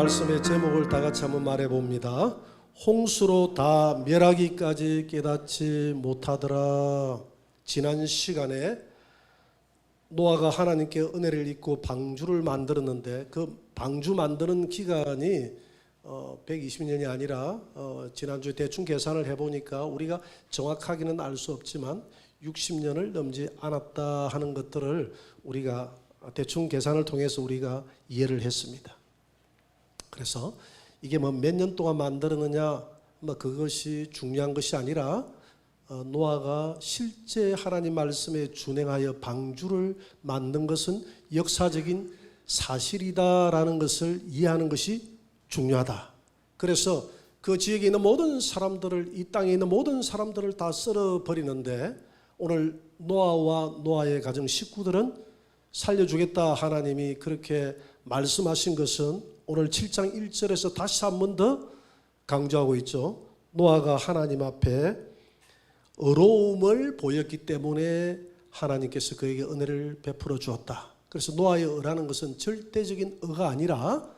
말씀의 제목을 다 같이 한번 말해봅니다. 홍수로 다 멸하기까지 깨닫지 못하더라. 지난 시간에 노아가 하나님께 은혜를 입고 방주를 만들었는데 그 방주 만드는 기간이 120년이 아니라 지난주에 대충 계산을 해보니까 우리가 정확하게는 알 수 없지만 60년을 넘지 않았다 하는 것들을 우리가 대충 계산을 통해서 우리가 이해를 했습니다. 그래서 이게 뭐 몇 년 동안 만들었느냐 그것이 중요한 것이 아니라 노아가 실제 하나님 말씀에 준행하여 방주를 만든 것은 역사적인 사실이다라는 것을 이해하는 것이 중요하다. 그래서 그 지역에 있는 모든 사람들을, 이 땅에 있는 모든 사람들을 다 썰어버리는데 오늘 노아와 노아의 가정 식구들은 살려주겠다 하나님이 그렇게 말씀하신 것은 오늘 7장 1절에서 다시 한 번 더 강조하고 있죠. 노아가 하나님 앞에 의로움을 보였기 때문에 하나님께서 그에게 은혜를 베풀어 주었다. 그래서 노아의 의라는 것은 절대적인 의가 아니라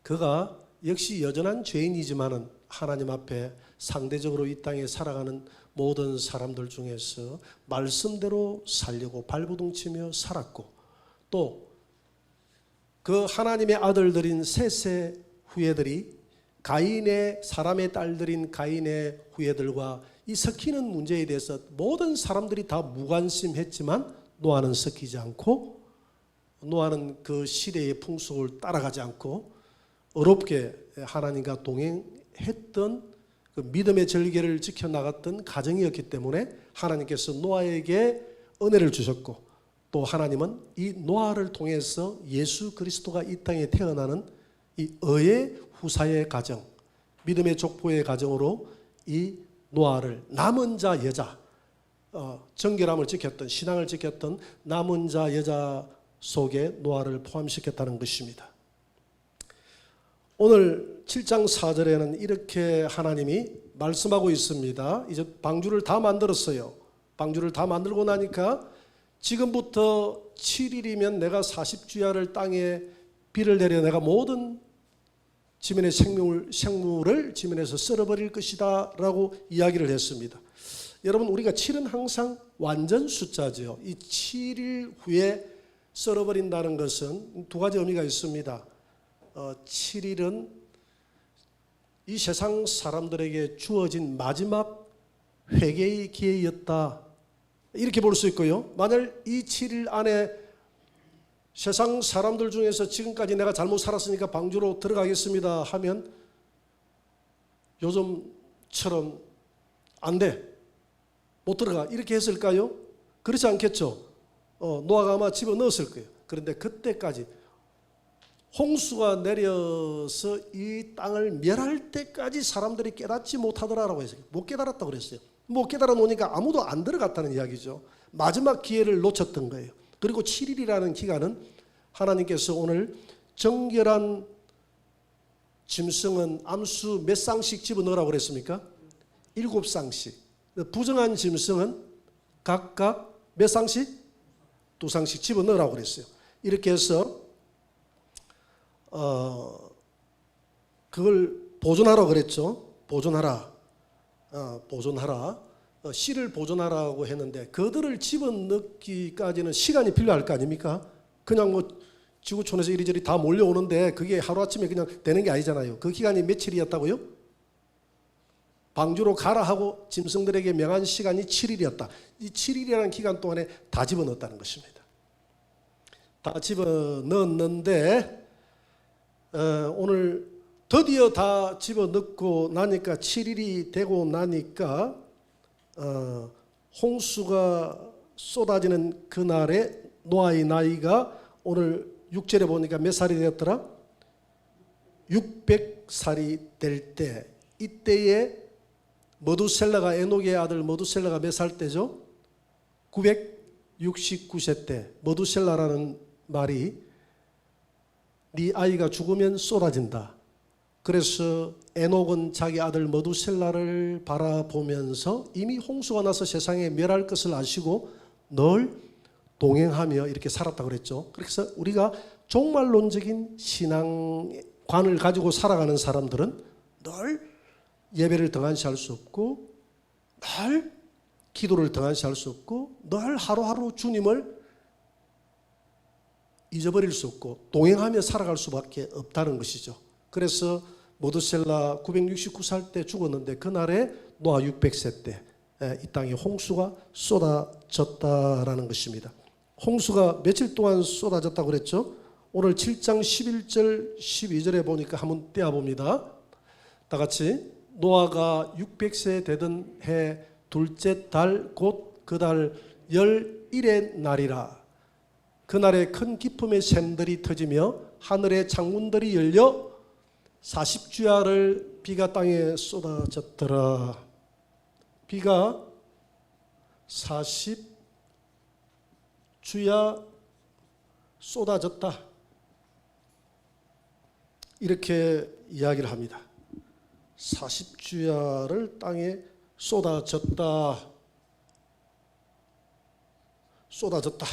그가 역시 여전한 죄인이지만은 하나님 앞에 상대적으로 이 땅에 살아가는 모든 사람들 중에서 말씀대로 살려고 발부둥치며 살았고 또 그 하나님의 아들들인 셋의 후예들이 가인의 사람의 딸들인 가인의 후예들과 이 섞이는 문제에 대해서 모든 사람들이 다 무관심했지만 노아는 섞이지 않고 노아는 그 시대의 풍속을 따라가지 않고 어렵게 하나님과 동행했던 그 믿음의 절개를 지켜나갔던 가정이었기 때문에 하나님께서 노아에게 은혜를 주셨고 또 하나님은 이 노아를 통해서 예수 그리스도가 이 땅에 태어나는 이 의의 후사의 가정, 믿음의 족보의 가정으로 이 노아를 남은 자 여자, 정결함을 지켰던 신앙을 지켰던 남은 자 여자 속에 노아를 포함시켰다는 것입니다. 오늘 7장 4절에는 이렇게 하나님이 말씀하고 있습니다. 이제 방주를 다 만들었어요. 방주를 다 만들고 나니까 지금부터 7일이면 내가 40주야를 땅에 비를 내려 내가 모든 지면의 생물을 지면에서 썰어버릴 것이다 라고 이야기를 했습니다. 여러분 우리가 7은 항상 완전 숫자죠. 이 7일 후에 썰어버린다는 것은 두 가지 의미가 있습니다. 7일은 이 세상 사람들에게 주어진 마지막 회개의 기회였다 이렇게 볼 수 있고요. 만약 이 7일 안에 세상 사람들 중에서 지금까지 내가 잘못 살았으니까 방주로 들어가겠습니다 하면 요즘처럼 안 돼, 못 들어가 이렇게 했을까요? 그렇지 않겠죠. 노아가 아마 집어넣었을 거예요. 그런데 그때까지 홍수가 내려서 이 땅을 멸할 때까지 사람들이 깨닫지 못하더라라고 했어요. 못 깨달았다고 그랬어요. 못 깨달아 놓으니까 아무도 안 들어갔다는 이야기죠. 마지막 기회를 놓쳤던 거예요. 그리고 7일이라는 기간은 하나님께서 오늘 정결한 짐승은 암수 몇 쌍씩 집어넣으라고 그랬습니까? 7쌍씩. 부정한 짐승은 각각 몇 쌍씩? 2쌍씩 집어넣으라고 그랬어요. 이렇게 해서 그걸 보존하라고 그랬죠. 보존하라. 씨를 보존하라고 했는데 그들을 집어넣기까지는 시간이 필요할 거 아닙니까? 그냥 뭐 지구촌에서 이리저리 다 몰려오는데 그게 하루아침에 그냥 되는 게 아니잖아요. 그 기간이 며칠이었다고요? 방주로 가라 하고 짐승들에게 명한 시간이 7일이었다. 이 7일이라는 기간 동안에 다 집어넣었다는 것입니다. 다 집어넣었는데 오늘 드디어 다 집어넣고 나니까 7일이 되고 나니까 홍수가 쏟아지는 그날에 노아의 나이가 오늘 6절에 보니까 몇 살이 되었더라? 600살이 될 때 이때에 머두셀라가 에녹의 아들 머두셀라가 몇 살 때죠? 969세 때 머두셀라라는 말이 네 아이가 죽으면 쏟아진다. 그래서 에녹은 자기 아들 머두셀라를 바라보면서 이미 홍수가 나서 세상에 멸할 것을 아시고 늘 동행하며 이렇게 살았다고 그랬죠. 그래서 우리가 종말론적인 신앙 관을 가지고 살아가는 사람들은 늘 예배를 등한시할 수 없고, 늘 기도를 등한시할 수 없고, 늘 하루하루 주님을 잊어버릴 수 없고 동행하며 살아갈 수밖에 없다는 것이죠. 그래서 모드셀라 969살 때 죽었는데 그날에 노아 600세 때 이 땅에 홍수가 쏟아졌다라는 것입니다. 홍수가 며칠 동안 쏟아졌다고 그랬죠? 오늘 7장 11절 12절에 보니까 한번 떼어봅니다. 다 같이 노아가 600세 되던 해 둘째 달 곧 그 달 11의 날이라. 그날에 큰 기품의 샘들이 터지며 하늘의 창문들이 열려 40주야를 비가 땅에 쏟아졌더라. 비가 40주야 쏟아졌다. 이렇게 이야기를 합니다. 40주야를 땅에 쏟아졌다. 쏟아졌다.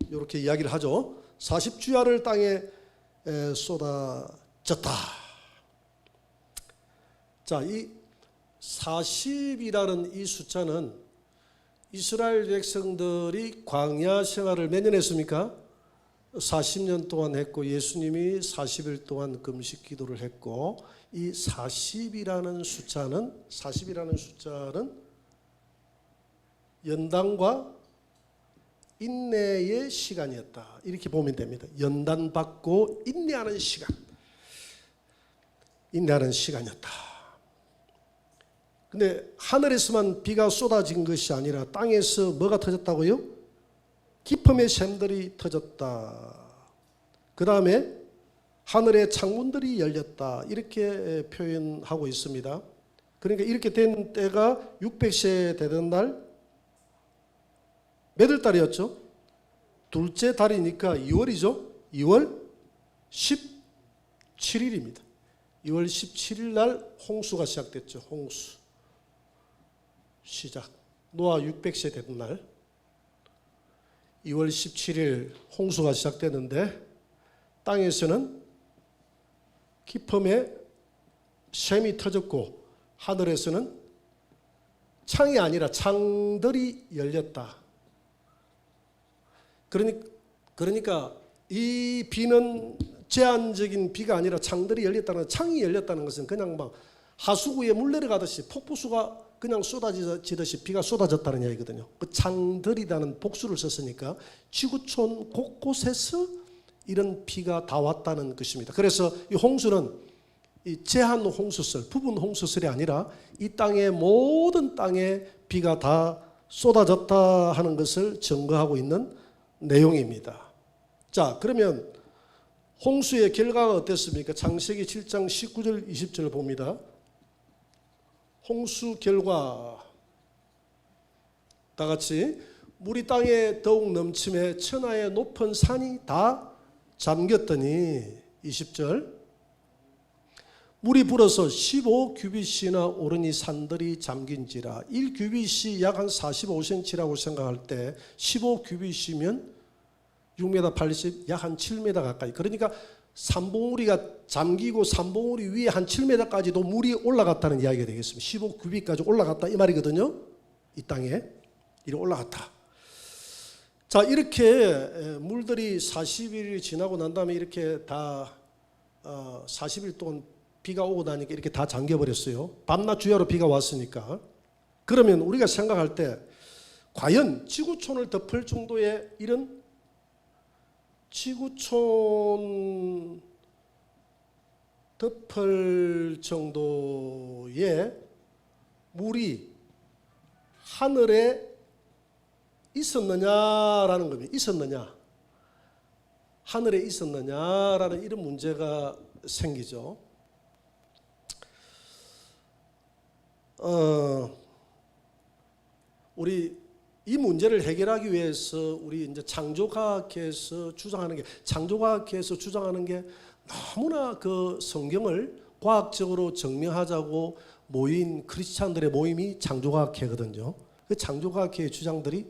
이렇게 이야기를 하죠. 40주야를 땅에 쏟아졌다. 자, 이 40이라는 이 숫자는 이스라엘 백성들이 광야 생활을 몇 년 했습니까? 40년 동안 했고 예수님이 40일 동안 금식 기도를 했고, 이 40이라는 숫자는 연단과 인내의 시간이었다. 이렇게 보면 됩니다. 연단받고 인내하는 시간. 인내하는 시간이었다. 근데 하늘에서만 비가 쏟아진 것이 아니라 땅에서 뭐가 터졌다고요? 기품의 샘들이 터졌다. 그 다음에 하늘의 창문들이 열렸다. 이렇게 표현하고 있습니다. 그러니까 이렇게 된 때가 600세 되던 날 몇월 달이었죠? 둘째 달이니까 2월이죠. 2월 17일입니다. 2월 17일 날 홍수가 시작됐죠. 홍수 시작. 노아 600세 되던 날 2월 17일 홍수가 시작됐는데 땅에서는 기품에 샘이 터졌고 하늘에서는 창이 아니라 창들이 열렸다. 그러니까 이 비는 제한적인 비가 아니라 창들이 열렸다는, 창이 열렸다는 것은 그냥 막 하수구에 물 내려가듯이 폭포수가 그냥 쏟아지듯이 비가 쏟아졌다는 얘기거든요. 그 창들이라는 복수를 썼으니까 지구촌 곳곳에서 이런 비가 다 왔다는 것입니다. 그래서 이 홍수는 이 제한 홍수설, 부분 홍수설이 아니라 이 땅의 모든 땅에 비가 다 쏟아졌다 하는 것을 증거하고 있는 내용입니다. 자, 그러면 홍수의 결과가 어땠습니까? 창세기 7장 19절 20절 봅니다. 홍수 결과 다 같이 물이 땅에 더욱 넘침에 천하의 높은 산이 다 잠겼더니 20절 물이 불어서 15규빗이나 오르니 산들이 잠긴지라. 1규빗이 약 한 45cm라고 생각할 때 15규빗이면 6m 80, 약 한 7m 가까이. 그러니까 산봉우리가 잠기고 산봉우리 위에 한 7m까지도 물이 올라갔다는 이야기가 되겠습니다. 15규빗까지 올라갔다 이 말이거든요. 이 땅에 이리 올라갔다. 자, 이렇게 물들이 40일이 지나고 난 다음에 이렇게 다 40일 동안 비가 오고 나니까 이렇게 다 잠겨버렸어요. 밤낮 주야로 비가 왔으니까. 그러면 우리가 생각할 때 과연 지구촌을 덮을 정도의 이런 지구촌 덮을 정도의 물이 하늘에 있었느냐라는 겁니다. 있었느냐? 하늘에 있었느냐라는 이런 문제가 생기죠. 우리 이 문제를 해결하기 위해서 우리 이제 창조과학에서 주장하는 게 너무나 그 성경을 과학적으로 증명하자고 모인 크리스찬들의 모임이 창조과학회거든요. 그 창조과학회의 주장들이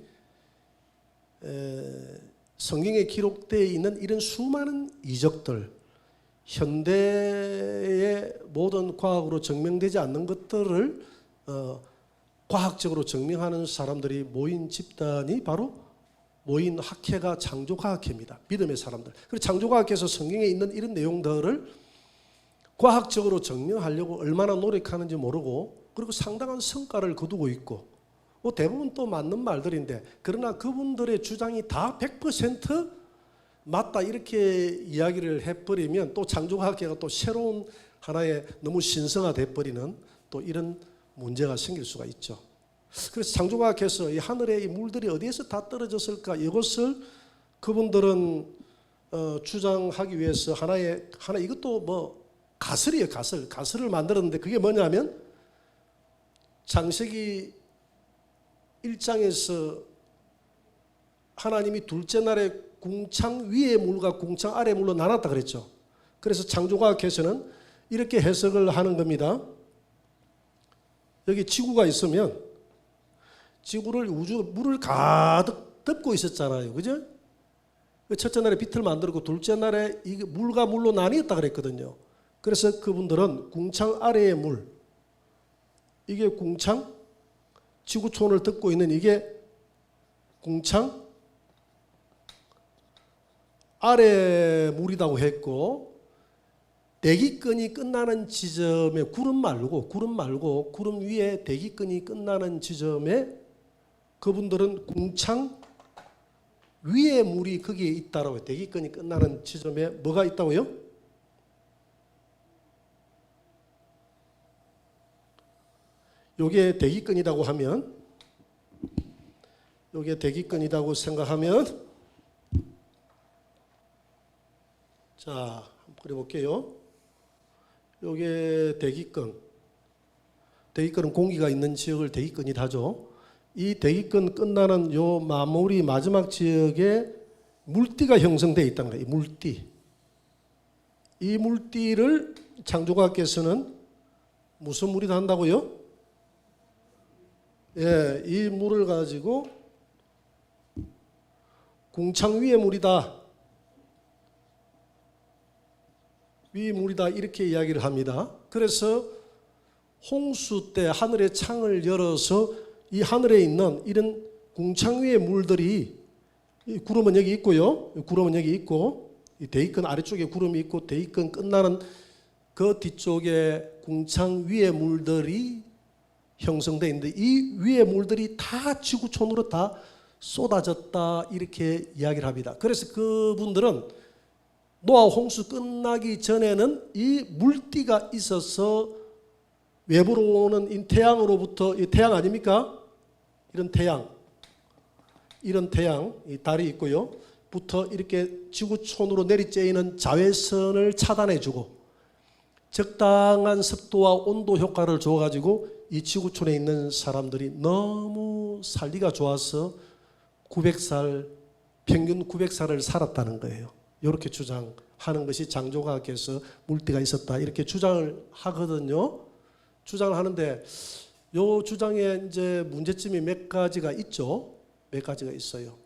성경에 기록되어 있는 이런 수많은 이적들, 현대의 모든 과학으로 증명되지 않는 것들을 과학적으로 증명하는 사람들이 모인 집단이 바로 모인 학회가 창조과학회입니다. 믿음의 사람들. 그리고 창조과학회에서 성경에 있는 이런 내용들을 과학적으로 증명하려고 얼마나 노력하는지 모르고 그리고 상당한 성과를 거두고 있고 대부분 또 맞는 말들인데 그러나 그분들의 주장이 다 100% 맞다 이렇게 이야기를 해버리면 또 창조과학계가 또 새로운 하나의 너무 신성화 돼버리는 또 이런 문제가 생길 수가 있죠. 그래서 창조과학에서 이 하늘의 이 물들이 어디에서 다 떨어졌을까 이것을 그분들은 주장하기 위해서 하나 이것도 뭐 가설이에요. 가설을 만들었는데 그게 뭐냐면 창세기 1장에서 하나님이 둘째 날에 궁창 위의 물과 궁창 아래의 물로 나눴다 그랬죠. 그래서 창조과학에서는 이렇게 해석을 하는 겁니다. 여기 지구가 있으면 지구를 물을 가득 덮고 있었잖아요. 그죠? 첫째 날에 빛을 만들고 둘째 날에 이게 물과 물로 나뉘었다 그랬거든요. 그래서 그분들은 궁창 아래의 물, 이게 궁창, 지구촌을 덮고 있는 이게 궁창 아래 물이라고 했고 대기권이 끝나는 지점에 구름 말고 구름 위에 대기권이 끝나는 지점에 그분들은 궁창 위에 물이 거기에 있다라고 해요. 대기권이 끝나는 지점에 뭐가 있다고요? 요게 대기권이라고 하면 요게 대기권이라고 생각하면 자, 한번 그려볼게요. 요게 대기권. 대기권은 공기가 있는 지역을 대기권이라 하죠. 이 대기권 끝나는 요 마무리 마지막 지역에 물띠가 형성되어 있다는 거예요. 이 물띠. 이 물띠를 창조과학에서는 무슨 물이다 한다고요? 예, 이 물을 가지고 궁창 위의 물이다. 위 물이다 이렇게 이야기를 합니다. 그래서 홍수 때 하늘의 창을 열어서 이 하늘에 있는 이런 궁창 위의 물들이 구름은 여기 있고요. 구름은 여기 있고 이 대기권 아래쪽에 구름이 있고 대기권 끝나는 그 뒤쪽에 궁창 위의 물들이 형성되어 있는데 이 위의 물들이 다 지구촌으로 다 쏟아졌다 이렇게 이야기를 합니다. 그래서 그분들은 노아 홍수 끝나기 전에는 이 물띠가 있어서 외부로 오는 이 태양으로부터 이 태양 아닙니까? 이런 태양, 이 달이 있고요. 부터 이렇게 지구촌으로 내리쬐이는 자외선을 차단해주고 적당한 습도와 온도 효과를 줘가지고 이 지구촌에 있는 사람들이 너무 살기가 좋아서 900살, 평균 900살을 살았다는 거예요. 이렇게 주장하는 것이 창조과학에서 물띠가 있었다 이렇게 주장을 하거든요. 주장을 하는데 이 주장에 이제 문제점이 몇 가지가 있죠. 몇 가지가 있어요.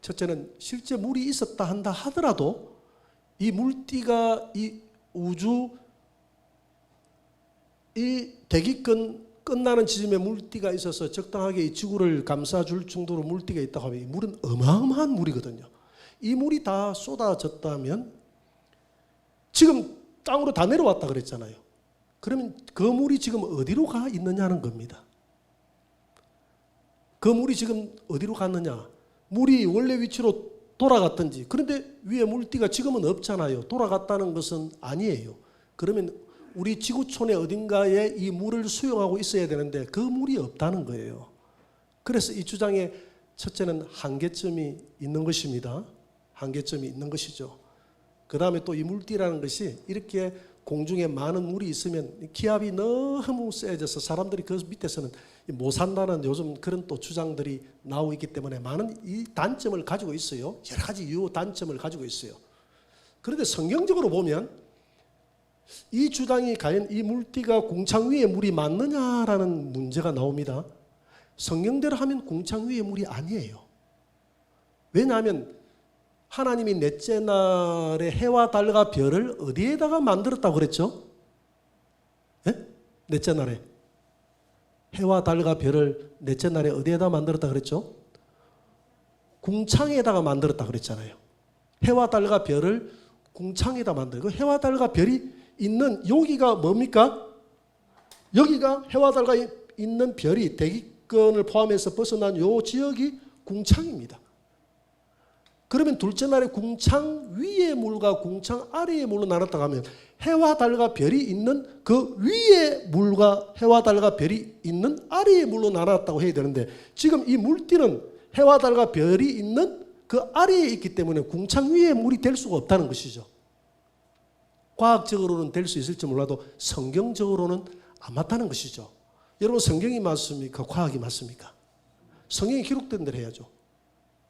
첫째는 실제 물이 있었다 한다 하더라도 이 물띠가 이 우주 이 대기권 끝나는 지점에 물띠가 있어서 적당하게 이 지구를 감싸줄 정도로 물띠가 있다고 하면 이 물은 어마어마한 물이거든요. 이 물이 다 쏟아졌다면 지금 땅으로 다 내려왔다 그랬잖아요. 그러면 그 물이 지금 어디로 가 있느냐는 겁니다. 그 물이 지금 어디로 갔느냐. 물이 원래 위치로 돌아갔든지 그런데 위에 물띠가 지금은 없잖아요. 돌아갔다는 것은 아니에요. 그러면 우리 지구촌의 어딘가에 이 물을 수용하고 있어야 되는데 그 물이 없다는 거예요. 그래서 이 주장에 첫째는 한계점이 있는 것입니다. 한계점이 있는 것이죠. 그 다음에 또 이 물띠라는 것이 이렇게 공중에 많은 물이 있으면 기압이 너무 세져서 사람들이 그 밑에서는 못 산다는 요즘 그런 또 주장들이 나오고 있기 때문에 많은 이 단점을 가지고 있어요. 여러 가지 유효 단점을 가지고 있어요. 그런데 성경적으로 보면 이 주장이 과연 이 물띠가 궁창 위의 물이 맞느냐라는 문제가 나옵니다. 성경대로 하면 궁창 위의 물이 아니에요. 왜냐하면 하나님이 넷째 날에 해와 달과 별을 어디에다가 만들었다고 그랬죠? 예? 넷째 날에 해와 달과 별을 넷째 날에 어디에다 만들었다 그랬죠? 궁창에다가 만들었다 그랬잖아요. 해와 달과 별을 궁창에다 만들고, 해와 달과 별이 있는 여기가 뭡니까? 여기가 해와 달과 있는 별이 대기권을 포함해서 벗어난 요 지역이 궁창입니다. 그러면 둘째 날에 궁창 위의 물과 궁창 아래의 물로 나눴다고 하면 해와 달과 별이 있는 그 위의 물과 해와 달과 별이 있는 아래의 물로 나눴다고 해야 되는데, 지금 이 물띠는 해와 달과 별이 있는 그 아래에 있기 때문에 궁창 위의 물이 될 수가 없다는 것이죠. 과학적으로는 될 수 있을지 몰라도 성경적으로는 안 맞다는 것이죠. 여러분, 성경이 맞습니까? 과학이 맞습니까? 성경이 기록된 대로 해야죠.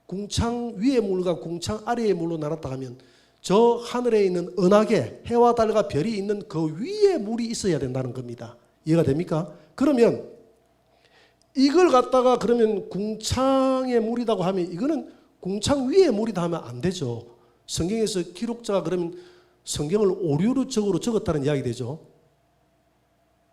궁창 위의 물과 궁창 아래의 물로 나눴다 하면 저 하늘에 있는 은하계, 해와 달과 별이 있는 그 위에 물이 있어야 된다는 겁니다. 이해가 됩니까? 그러면 이걸 갖다가 그러면 궁창의 물이라고 하면 이거는 궁창 위의 물이다 하면 안 되죠. 성경에서 기록자가 그러면 성경을 오류적으로 적었다는 이야기 되죠.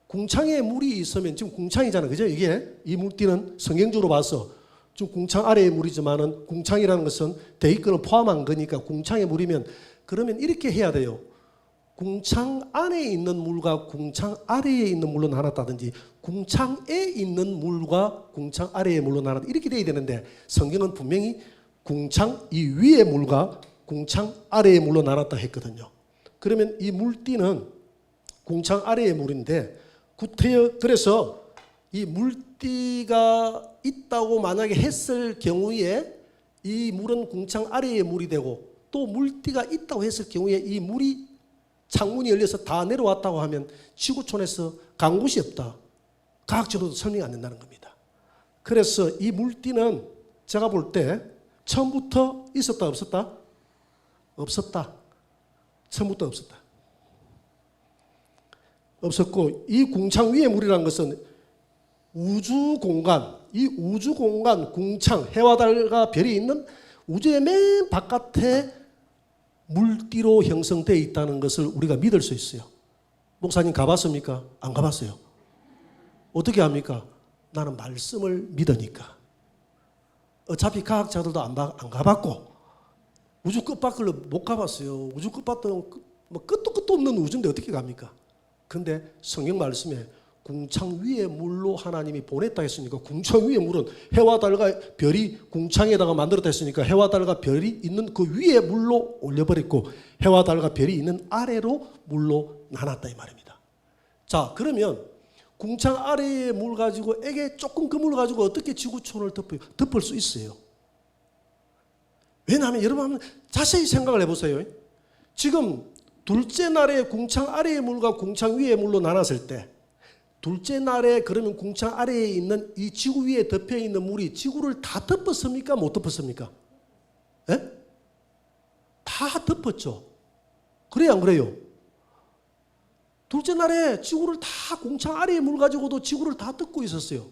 궁창에 물이 있으면, 지금 궁창이잖아요. 그죠? 이게 이 물띠는 성경적으로 봐서 좀 궁창 아래의 물이지만은 궁창이라는 것은 대기권을 포함한 거니까 궁창의 물이면, 그러면 이렇게 해야 돼요. 궁창 안에 있는 물과 궁창 아래에 있는 물로 나눴다든지 궁창에 있는 물과 궁창 아래의 물로 나눴다, 이렇게 돼야 되는데 성경은 분명히 궁창 이 위의 물과 궁창 아래의 물로 나눴다 했거든요. 그러면 이 물띠는 궁창 아래의 물인데, 그래서 이 물띠가 있다고 만약에 했을 경우에 이 물은 궁창 아래의 물이 되고, 또 물띠가 있다고 했을 경우에 이 물이 창문이 열려서 다 내려왔다고 하면 지구촌에서 간 곳이 없다. 과학적으로도 설명이 안 된다는 겁니다. 그래서 이 물띠는 제가 볼 때 처음부터 있었다 없었다? 없었다. 처음부터 없었다. 없었고, 이 궁창 위의 물이라는 것은 우주 공간, 이 우주 공간, 궁창, 해와 달과 별이 있는 우주의 맨 바깥에 물띠로 형성되어 있다는 것을 우리가 믿을 수 있어요. 목사님 가봤습니까? 안 가봤어요. 어떻게 합니까? 나는 말씀을 믿으니까. 어차피 과학자들도 안 가봤고 우주 끝밖을 못 가봤어요. 우주 끝밖은 뭐 끝도 없는 우주인데 어떻게 갑니까? 근데 성경 말씀에 궁창 위의 물로 하나님이 보냈다 했으니까, 궁창 위의 물은 해와 달과 별이 궁창에다가 만들었다 했으니까 해와 달과 별이 있는 그 위에 물로 올려버렸고 해와 달과 별이 있는 아래로 물로 나눴다 이 말입니다. 자, 그러면 궁창 아래의 물 가지고 에게 조금 그 물 가지고 어떻게 지구촌을 덮을 수 있어요? 왜냐하면 여러분 한번 자세히 생각을 해보세요. 지금 둘째 날에 궁창 아래의 물과 궁창 위의 물로 나눴을 때, 둘째 날에 그러면 궁창 아래에 있는 이 지구 위에 덮여 있는 물이 지구를 다 덮었습니까? 못 덮었습니까? 예? 다 덮었죠. 그래요, 안 그래요? 둘째 날에 지구를 다 궁창 아래의 물 가지고도 지구를 다 덮고 있었어요.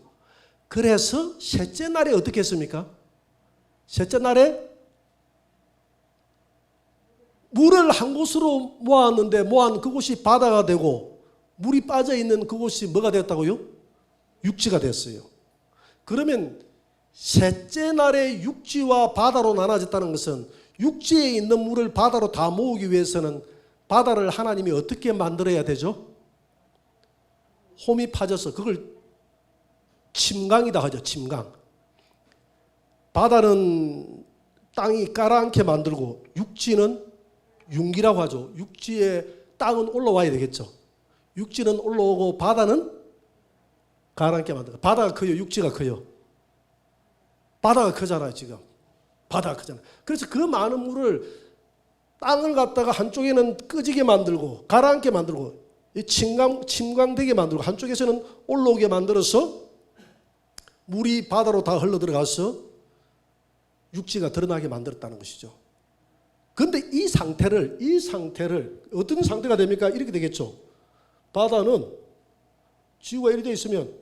그래서 셋째 날에 어떻게 했습니까? 셋째 날에 물을 한 곳으로 모았는데 모은 그곳이 바다가 되고 물이 빠져있는 그곳이 뭐가 됐다고요? 육지가 됐어요. 그러면 셋째 날에 육지와 바다로 나눠졌다는 것은 육지에 있는 물을 바다로 다 모으기 위해서는 바다를 하나님이 어떻게 만들어야 되죠? 홈이 파져서, 그걸 침강이다 하죠. 침강. 바다는 땅이 가라앉게 만들고 육지는 융기라고 하죠. 육지에 땅은 올라와야 되겠죠. 육지는 올라오고 바다는 가라앉게 만들고. 바다가 커요? 육지가 커요? 바다가 크잖아요. 지금 바다가 크잖아요. 그래서 그 많은 물을 땅을 갖다가 한쪽에는 끄지게 만들고 가라앉게 만들고 침강되게 만들고 한쪽에서는 올라오게 만들어서 물이 바다로 다 흘러 들어가서 육지가 드러나게 만들었다는 것이죠. 그런데 이 상태를 어떤 상태가 됩니까? 이렇게 되겠죠. 바다는 지구가 이렇게 되어 있으면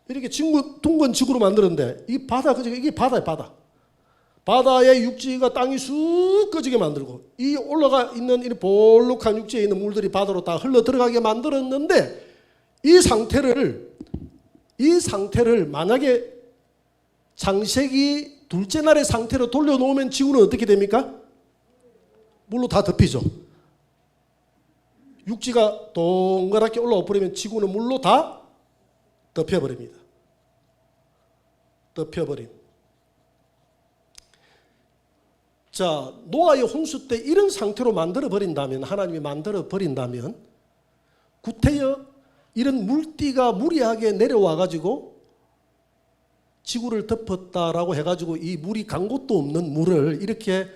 이렇게 둥근 지구로 만들었는데 이 바다, 이게 바다야, 바다. 바다의 육지가 땅이 쑥 꺼지게 만들고 이 올라가 있는 이 볼록한 육지에 있는 물들이 바다로 다 흘러 들어가게 만들었는데 이 상태를 만약에 창세기 둘째 날의 상태로 돌려놓으면 지구는 어떻게 됩니까? 물로 다 덮이죠. 육지가 동그랗게 올라와 버리면 지구는 물로 다 덮여버립니다. 덮여버림. 자, 노아의 홍수 때 이런 상태로 만들어버린다면, 하나님이 만들어버린다면 구태여 이런 물띠가 무리하게 내려와가지고 지구를 덮었다라고 해가지고 이 물이 간 곳도 없는 물을 이렇게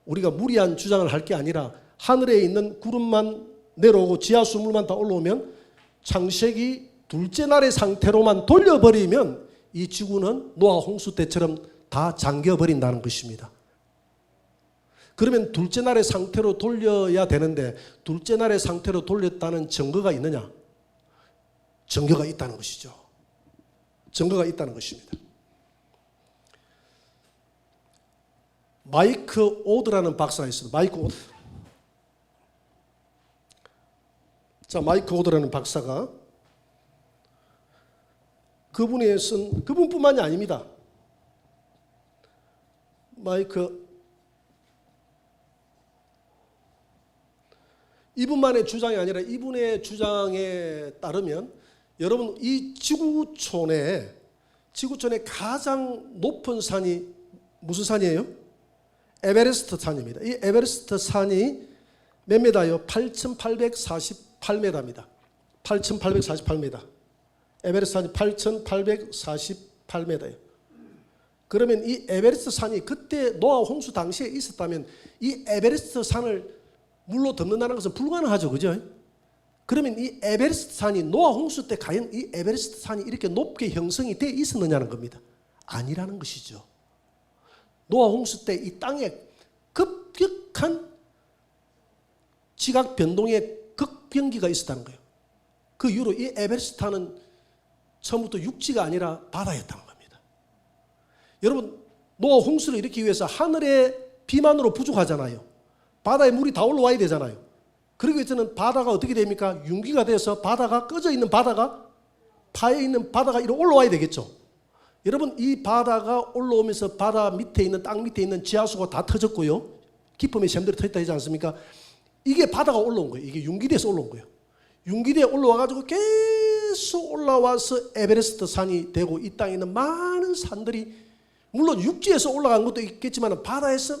우리가 무리한 주장을 할 게 아니라 하늘에 있는 구름만 내려오고 지하수물만 다 올라오면 창세기 둘째 날의 상태로만 돌려버리면 이 지구는 노아 홍수 때처럼 다 잠겨버린다는 것입니다. 그러면 둘째 날의 상태로 돌려야 되는데 둘째 날의 상태로 돌렸다는 증거가 있느냐? 증거가 있다는 것이죠. 증거가 있다는 것입니다. 마이크 오드라는 박사가 있습니다. 마이크 오드. 자, 마이크 오드라는 박사가 그분이 쓴, 그분뿐만이 아닙니다. 이분만의 주장이 아니라 이분의 주장에 따르면 여러분 이 지구촌에 가장 높은 산이 무슨 산이에요? 에베레스트 산입니다. 이 에베레스트 산이 몇 메다요? 8,848m입니다. 8,848m. 에베레스트 산이 8,848m예요. 그러면 이 에베레스트 산이 그때 노아 홍수 당시에 있었다면 이 에베레스트 산을 물로 덮는다는 것은 불가능하죠. 그죠? 그러면 이 에베레스트 산이 노아 홍수 때 과연 이 에베레스트 산이 이렇게 높게 형성이 되어 있었느냐는 겁니다. 아니라는 것이죠. 노아 홍수 때 이 땅에 급격한 지각 변동의 극변기가 있었다는 거예요. 그 이후로 이 에베레스트 산은 처음부터 육지가 아니라 바다였다는 겁니다. 여러분, 노아 홍수를 일으키기 위해서 하늘의 비만으로 부족하잖아요. 바다에 물이 다 올라와야 되잖아요. 그러기 위해서는 바다가 어떻게 됩니까? 융기가 돼서 바다가 꺼져 있는 바다가 파에 있는 바다가 이렇게 올라와야 되겠죠. 여러분, 이 바다가 올라오면서 바다 밑에 있는 땅 밑에 있는 지하수가 다 터졌고요. 깊음의 샘들이 터졌다 하지 않습니까? 이게 바다가 올라온 거예요. 이게 융기돼서 올라온 거예요. 융기대에 올라와가지고 계속 올라와서 에베레스트 산이 되고 이 땅에 있는 많은 산들이 물론 육지에서 올라간 것도 있겠지만 바다에서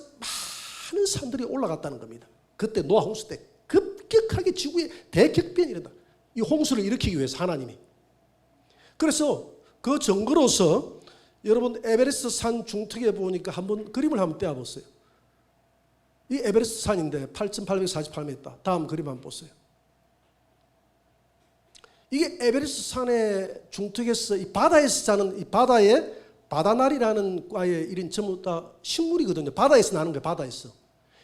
많은 산들이 올라갔다는 겁니다. 그때 노아 홍수 때 급격하게 지구에 대격변이 일어나. 이 홍수를 일으키기 위해서 하나님이. 그래서 그 증거로서 여러분 에베레스트 산 중턱에 보니까 한번 그림을 한번 떼어보세요. 이 에베레스트 산인데 8,848m 있다. 다음 그림 한번 보세요. 이게 에베레스트 산의 중턱에서 이 바다에서 사는 이 바다에 바다날이라는 과의 이런 전부 다 식물이거든요. 바다에서 나는 거예요. 바다에서.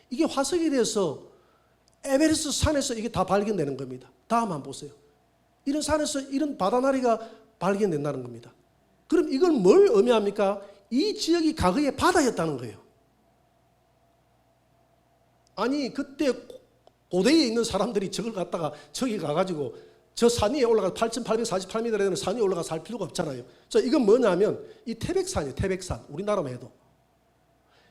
이게 화석이 돼서 에베레스트 산에서 이게 다 발견되는 겁니다. 다음 한번 보세요. 이런 산에서 이런 바다나리가 발견된다는 겁니다. 그럼 이건 뭘 의미합니까? 이 지역이 과거에 바다였다는 거예요. 아니 그때 고대에 있는 사람들이 저걸 갖다가 저기 가가지고 저 산 위에 올라가 8,848m 되는 산 위에 올라가 살 필요가 없잖아요. 자, 이건 뭐냐면 이 태백산이에요. 태백산. 우리나라만 해도.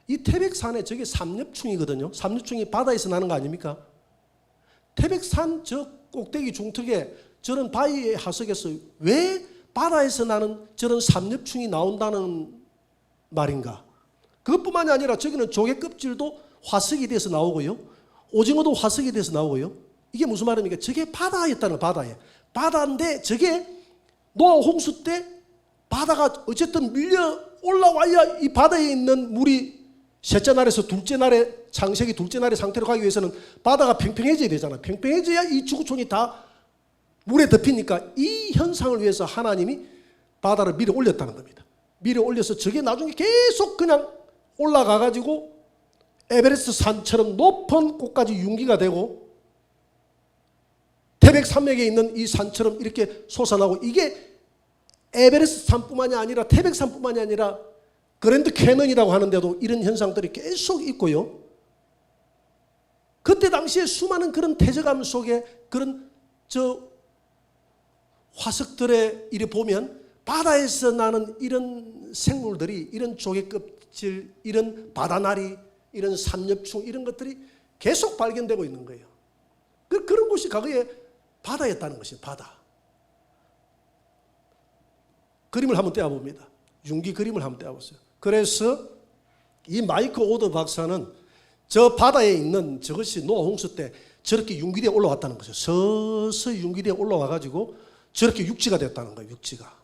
이 태백산에 저게 삼엽충이거든요. 삼엽충이 바다에서 나는 거 아닙니까? 태백산 저 꼭대기 중턱에 저런 바위의 하석에서 왜 바다에서 나는 저런 삼엽충이 나온다는 말인가? 그것뿐만이 아니라 저기는 조개 껍질도 화석이 돼서 나오고요. 오징어도 화석이 돼서 나오고요. 이게 무슨 말입니까? 저게 바다였다는 바다에. 바다인데 저게 노아 홍수 때 바다가 어쨌든 밀려 올라와야 이 바다에 있는 물이 셋째 날에서 둘째 날에 창세기 둘째 날의 상태로 가기 위해서는 바다가 팽팽해져야 되잖아요. 팽팽해져야 이 지구촌이 다 물에 덮이니까 이 현상을 위해서 하나님이 바다를 밀어 올렸다는 겁니다. 밀어 올려서 저게 나중에 계속 그냥 올라가 가지고 에베레스트 산처럼 높은 곳까지 융기가 되고 태백산맥에 있는 이 산처럼 이렇게 솟아나고 이게 에베레스트 산뿐만이 아니라 태백산뿐만이 아니라 그랜드 캐년이라고 하는데도 이런 현상들이 계속 있고요. 그때 당시에 수많은 그런 태저감 속에 그런 화석들에 이래 보면 바다에서 나는 이런 생물들이, 이런 조개껍질, 이런 바다나리, 이런 삼엽충 이런 것들이 계속 발견되고 있는 거예요. 그런 곳이 과거에 바다였다는 것이에요. 바다. 그림을 한번 떼어봅니다. 융기 그림을 한번 떼어보세요. 그래서 이 마이클 오더 박사는 저 바다에 있는 저것이 노아 홍수 때 저렇게 융기대에 올라왔다는 거죠. 서서히 융기대에 올라와 가지고 저렇게 육지가 됐다는 거예요. 육지가.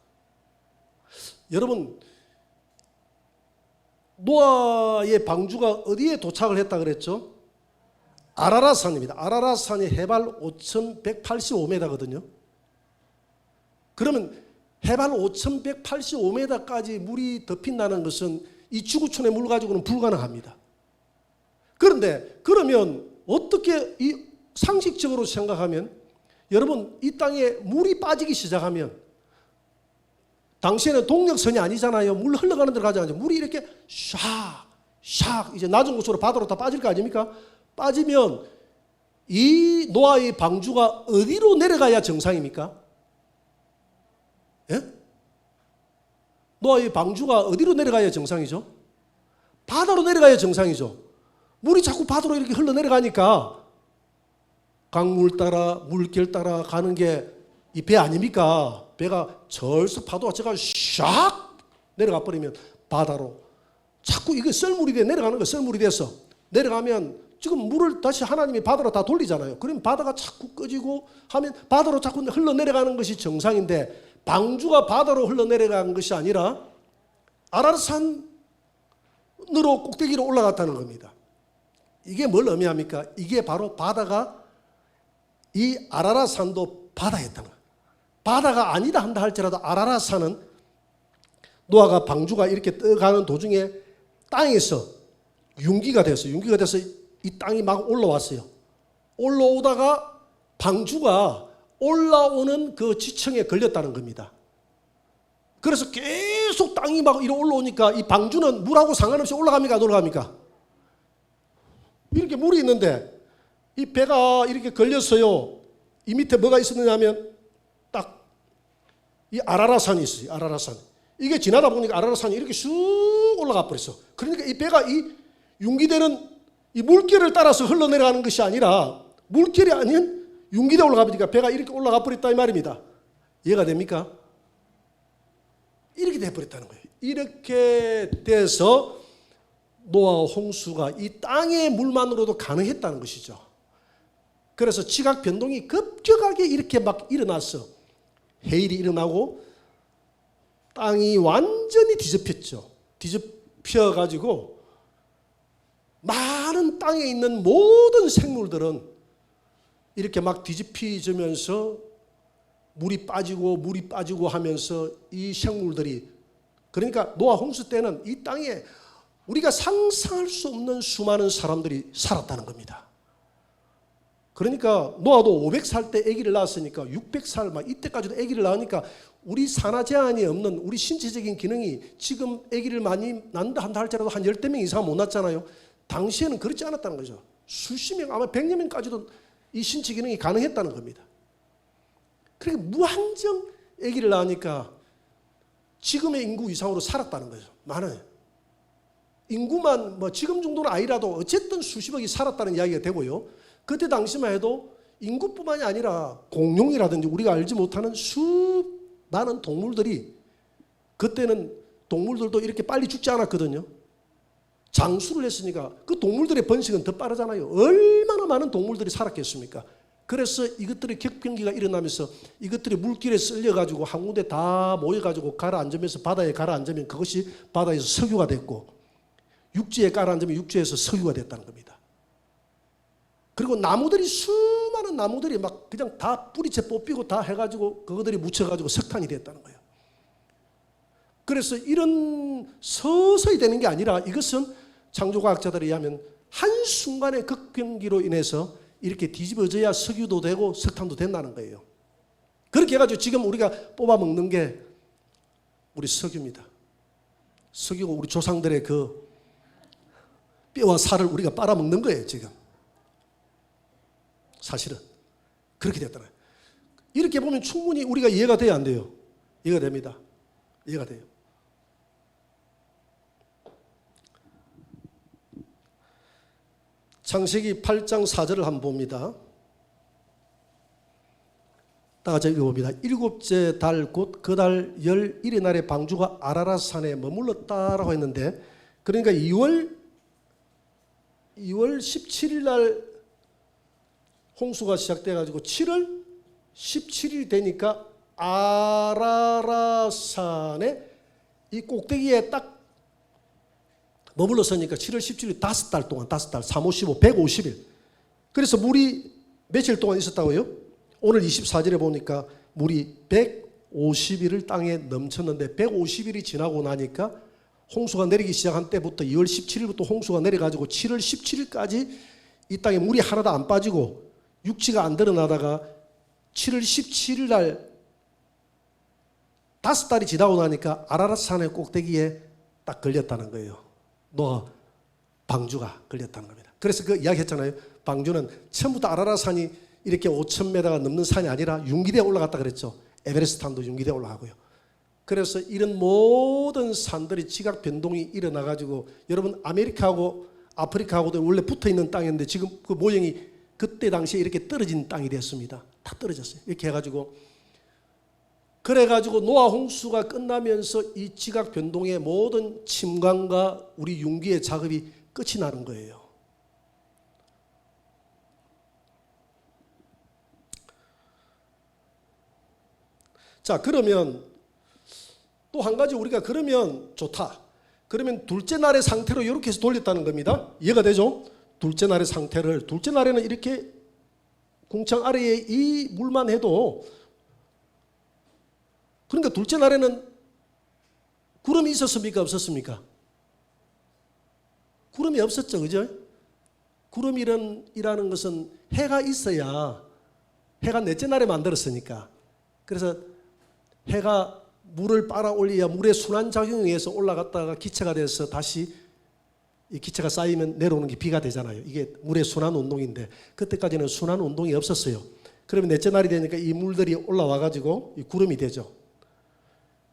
여러분, 노아의 방주가 어디에 도착을 했다 그랬죠? 아라라산입니다. 아라라산이 해발 5,185m거든요. 그러면 해발 5,185m까지 물이 덮인다는 것은 이 지구촌의 물 가지고는 불가능합니다. 그런데 그러면 어떻게 이 상식적으로 생각하면 여러분 이 땅에 물이 빠지기 시작하면 당시에는 동력선이 아니잖아요. 물 흘러가는 데로 가지 않죠. 물이 이렇게 샥 이제 낮은 곳으로 바다로 다 빠질 거 아닙니까? 빠지면 이 노아의 방주가 어디로 내려가야 정상입니까? 예? 노아의 방주가 어디로 내려가야 정상이죠? 바다로 내려가야 정상이죠. 물이 자꾸 바다로 이렇게 흘러내려가니까 강물 따라 물길 따라 가는 게 이 배 아닙니까? 배가 절서 파도가 제가 샥 내려가 버리면 바다로 자꾸 이게 썰물이 돼 내려가는 거 썰물이 돼서 내려가면 지금 물을 다시 하나님이 바다로 다 돌리잖아요. 그러면 바다가 자꾸 꺼지고 하면 바다로 자꾸 흘러내려가는 것이 정상인데 방주가 바다로 흘러내려간 것이 아니라 아라산으로 꼭대기로 올라갔다는 겁니다. 이게 뭘 의미합니까? 이게 바로 바다가 이 아라라산도 바다였다는 거예요. 바다가 아니다 한다 할지라도 아라라산은 노아가 방주가 이렇게 떠가는 도중에 땅에서 융기가 돼서 이 땅이 막 올라왔어요. 올라오다가 방주가 올라오는 그 지층에 걸렸다는 겁니다. 그래서 계속 땅이 막 이렇게 올라오니까 이 방주는 물하고 상관없이 올라갑니까? 안 올라갑니까? 이렇게 물이 있는데 이 배가 이렇게 걸렸어요. 이 밑에 뭐가 있었느냐 하면 딱 이 아라라산이 있어요. 아라라산. 이게 지나다 보니까 아라라산이 이렇게 쑥 올라가 버렸어. 그러니까 이 배가 이 융기되는 이 물길을 따라서 흘러내려가는 것이 아니라 물길이 아닌 융기대 올라가 버리니까 배가 이렇게 올라가 버렸다 이 말입니다. 이해가 됩니까? 이렇게 돼 버렸다는 거예요. 이렇게 돼서 노아 홍수가 이 땅의 물만으로도 가능했다는 것이죠. 그래서 지각 변동이 급격하게 이렇게 막 일어났어. 해일이 일어나고 땅이 완전히 뒤집혔죠. 뒤집혀 가지고 많은 땅에 있는 모든 생물들은 이렇게 막 뒤집히면서 물이 빠지고 하면서 이 생물들이 그러니까 노아 홍수 때는 이 땅에 우리가 상상할 수 없는 수많은 사람들이 살았다는 겁니다. 그러니까 노아도 500살 때 아기를 낳았으니까 600살 막 이때까지도 아기를 낳으니까 우리 산화 제한이 없는 우리 신체적인 기능이 지금 아기를 많이 낳는다 한다 할지라도 한 10명 이상 못 낳잖아요. 당시에는 그렇지 않았다는 거죠. 수십 명 아마 100여 명까지도 이 신체 기능이 가능했다는 겁니다. 그러니까 무한정 아기를 낳으니까 지금의 인구 이상으로 살았다는 거죠. 많아요. 인구만 뭐 지금 정도는 아니라도 어쨌든 수십억이 살았다는 이야기가 되고요. 그때 당시만 해도 인구뿐만이 아니라 공룡이라든지 우리가 알지 못하는 수많은 동물들이 그때는 동물들도 이렇게 빨리 죽지 않았거든요. 장수를 했으니까 그 동물들의 번식은 더 빠르잖아요. 얼마나 많은 동물들이 살았겠습니까? 그래서 이것들의 격변기가 일어나면서 이것들이 물길에 쓸려가지고 한 군데 다 모여가지고 가라앉으면서 바다에 가라앉으면 그것이 바다에서 석유가 됐고 육지에 가라앉으면 육지에서 석유가 됐다는 겁니다. 그리고 나무들이 수많은 나무들이 막 그냥 다 뿌리채 뽑히고 다 해가지고 그것들이 묻혀가지고 석탄이 됐다는 거예요. 그래서 이런 서서히 되는 게 아니라 이것은 창조과학자들에 의하면 한순간의 극변기로 인해서 이렇게 뒤집어져야 석유도 되고 석탄도 된다는 거예요. 그렇게 해가지고 지금 우리가 뽑아 먹는 게 우리 석유입니다. 석유가 우리 조상들의 그 뼈와 살을 우리가 빨아먹는 거예요, 지금. 사실은 그렇게 됐잖아요. 이렇게 보면 충분히 우리가 이해가 돼야 안 돼요? 이해가 됩니다. 이해가 돼요. 창세기 8장 4절을 한번 봅니다. 다 같이 읽어봅니다. 일곱째 달 곧 그 달 11의 날에 방주가 아라랏 산에 머물렀다라고 했는데, 그러니까 2월 17일 날 홍수가 시작돼가지고 7월 17일 되니까 아라랏 산에 이 꼭대기에 딱 머물렀으니까 7월 17일 5달 동안, 5달, 3, 5, 15, 150일. 그래서 물이 며칠 동안 있었다고요? 오늘 24절에 보니까 물이 150일을 땅에 넘쳤는데 150일이 지나고 나니까 홍수가 내리기 시작한 때부터 2월 17일부터 홍수가 내려가지고 7월 17일까지 이 땅에 물이 하나도 안 빠지고 육지가 안 드러나다가 7월 17일 날 5달이 지나고 나니까 아라랏 산의 꼭대기에 딱 걸렸다는 거예요. 노아 방주가 걸렸다는 겁니다. 그래서 그 이야기 했잖아요. 방주는 처음부터 아라랏 산이 이렇게 5,000m가 넘는 산이 아니라 융기대에 올라갔다 그랬죠. 에베레스트 산도 융기대에 올라가고요. 그래서 이런 모든 산들이 지각 변동이 일어나가지고, 여러분 아메리카하고 아프리카하고도 원래 붙어있는 땅이었는데 지금 그 모형이 그때 당시에 이렇게 떨어진 땅이 됐습니다. 다 떨어졌어요. 이렇게 해가지고, 그래가지고 노아 홍수가 끝나면서 이 지각 변동의 모든 침광과 우리 융기의 작업이 끝이 나는 거예요. 자, 그러면 또 한 가지 우리가 그러면 좋다. 그러면 둘째 날의 상태로 이렇게 해서 돌렸다는 겁니다. 이해가 되죠? 둘째 날의 상태를, 둘째 날에는 이렇게 궁창 아래에 이 물만 해도, 그러니까 둘째 날에는 구름이 있었습니까? 없었습니까? 구름이 없었죠. 그죠? 구름이라는 것은 해가 있어야, 해가 넷째 날에 만들었으니까. 그래서 해가 물을 빨아올려야 물의 순환작용에 의해서 올라갔다가 기체가 돼서 다시 이 기체가 쌓이면 내려오는 게 비가 되잖아요. 이게 물의 순환운동인데 그때까지는 순환운동이 없었어요. 그러면 넷째 날이 되니까 이 물들이 올라와가지고 이 구름이 되죠.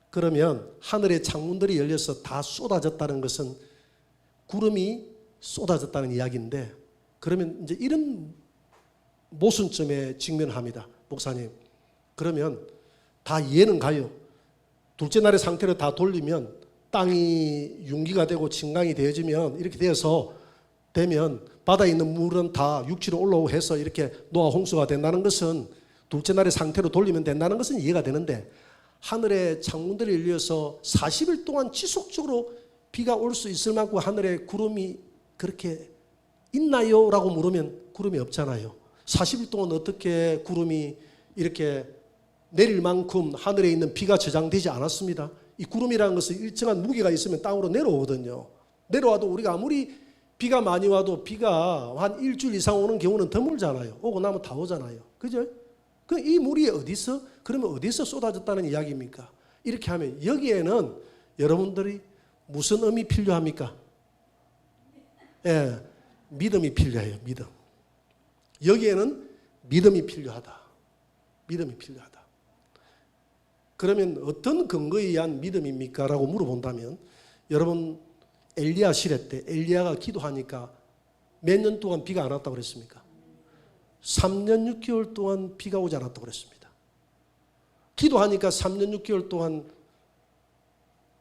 그러면 하늘의 창문들이 열려서 다 쏟아졌다는 것은 구름이 쏟아졌다는 이야기인데, 그러면 이제 이런 모순점에 직면합니다. 목사님, 그러면 다 이해는 가요. 둘째 날의 상태를 다 돌리면 땅이 융기가 되고 진강이 되어지면 이렇게 되면 바다에 있는 물은 다 육지로 올라오고 해서 이렇게 노아 홍수가 된다는 것은, 둘째 날의 상태로 돌리면 된다는 것은 이해가 되는데, 하늘의 창문들이 열려서 40일 동안 지속적으로 비가 올 수 있을 만큼 하늘에 구름이 그렇게 있나요? 라고 물으면 구름이 없잖아요. 40일 동안 어떻게 구름이 이렇게 내릴 만큼 하늘에 있는 비가 저장되지 않았습니다. 이 구름이라는 것은 일정한 무게가 있으면 땅으로 내려오거든요. 내려와도 우리가 아무리 비가 많이 와도 비가 한 일주일 이상 오는 경우는 드물잖아요. 오고 나면 다 오잖아요. 그죠? 그럼 이 물이 그러면 어디서 쏟아졌다는 이야기입니까? 이렇게 하면 여기에는 여러분들이 무슨 의미 필요합니까? 예, 믿음이 필요해요. 믿음. 여기에는 믿음이 필요하다. 믿음이 필요하다. 그러면 어떤 근거에 의한 믿음입니까? 라고 물어본다면, 여러분 엘리야 시대 때 엘리야가 기도하니까 몇 년 동안 비가 안 왔다고 그랬습니까? 3년 6개월 동안 비가 오지 않았다고 그랬습니다. 기도하니까 3년 6개월 동안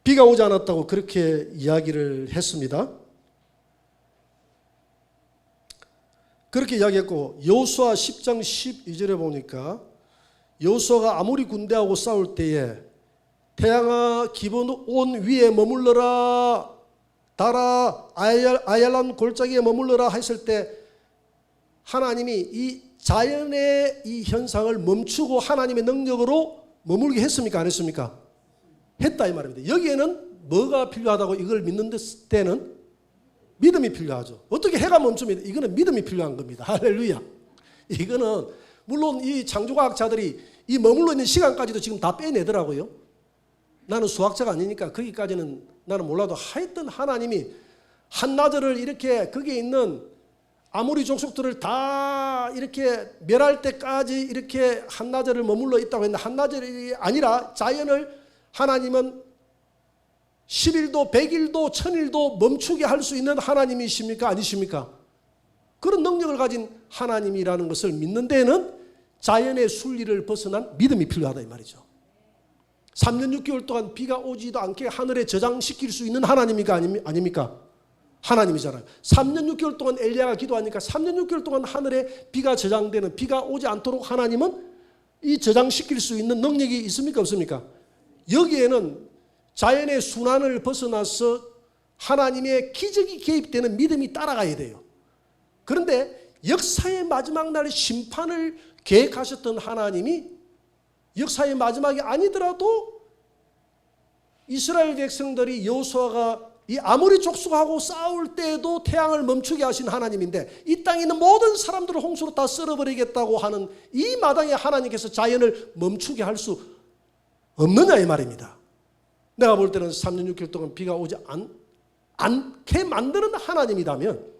비가 오지 않았다고 그렇게 이야기를 했습니다. 그렇게 이야기했고, 여호수아 10장 12절에 보니까 여호수아가 아모리 군대하고 싸울 때에 태양아 기본 온 위에 머물러라, 달아 아얄란 골짜기에 머물러라 했을 때 하나님이 이 자연의 이 현상을 멈추고 하나님의 능력으로 머물게 했습니까? 안 했습니까? 했다 이 말입니다. 여기에는 뭐가 필요하다고 이걸 믿는 때는 믿음이 필요하죠. 어떻게 해가 멈춥니다. 이거는 믿음이 필요한 겁니다. 할렐루야. 이거는 물론 이 창조과학자들이 이 머물러 있는 시간까지도 지금 다 빼내더라고요. 나는 수학자가 아니니까 거기까지는 나는 몰라도 하여튼 하나님이 한나절을 이렇게 거기에 있는 아모리 족속들을 다 이렇게 멸할 때까지 이렇게 한나절을 머물러 있다고 했는데 한나절이 아니라 자연을 하나님은 10일도 100일도 1000일도 멈추게 할 수 있는 하나님이십니까? 아니십니까? 그런 능력을 가진 하나님이라는 것을 믿는 데에는 자연의 순리를 벗어난 믿음이 필요하다 이 말이죠. 3년 6개월 동안 비가 오지도 않게 하늘에 저장시킬 수 있는 하나님이니까 아닙니까? 하나님이잖아요. 3년 6개월 동안 엘리야가 기도하니까 3년 6개월 동안 하늘에 비가 저장되는, 비가 오지 않도록 하나님은 이 저장시킬 수 있는 능력이 있습니까? 없습니까? 여기에는 자연의 순환을 벗어나서 하나님의 기적이 개입되는 믿음이 따라가야 돼요. 그런데 역사의 마지막 날 심판을 계획하셨던 하나님이 역사의 마지막이 아니더라도 이스라엘 백성들이 여호수아가 이 아모리 족속하고 싸울 때에도 태양을 멈추게 하신 하나님인데 이 땅에 있는 모든 사람들을 홍수로 다 쓸어버리겠다고 하는 이 마당에 하나님께서 자연을 멈추게 할 수 없느냐 이 말입니다. 내가 볼 때는 3년 6개월 동안 비가 오지 않게 만드는 하나님이라면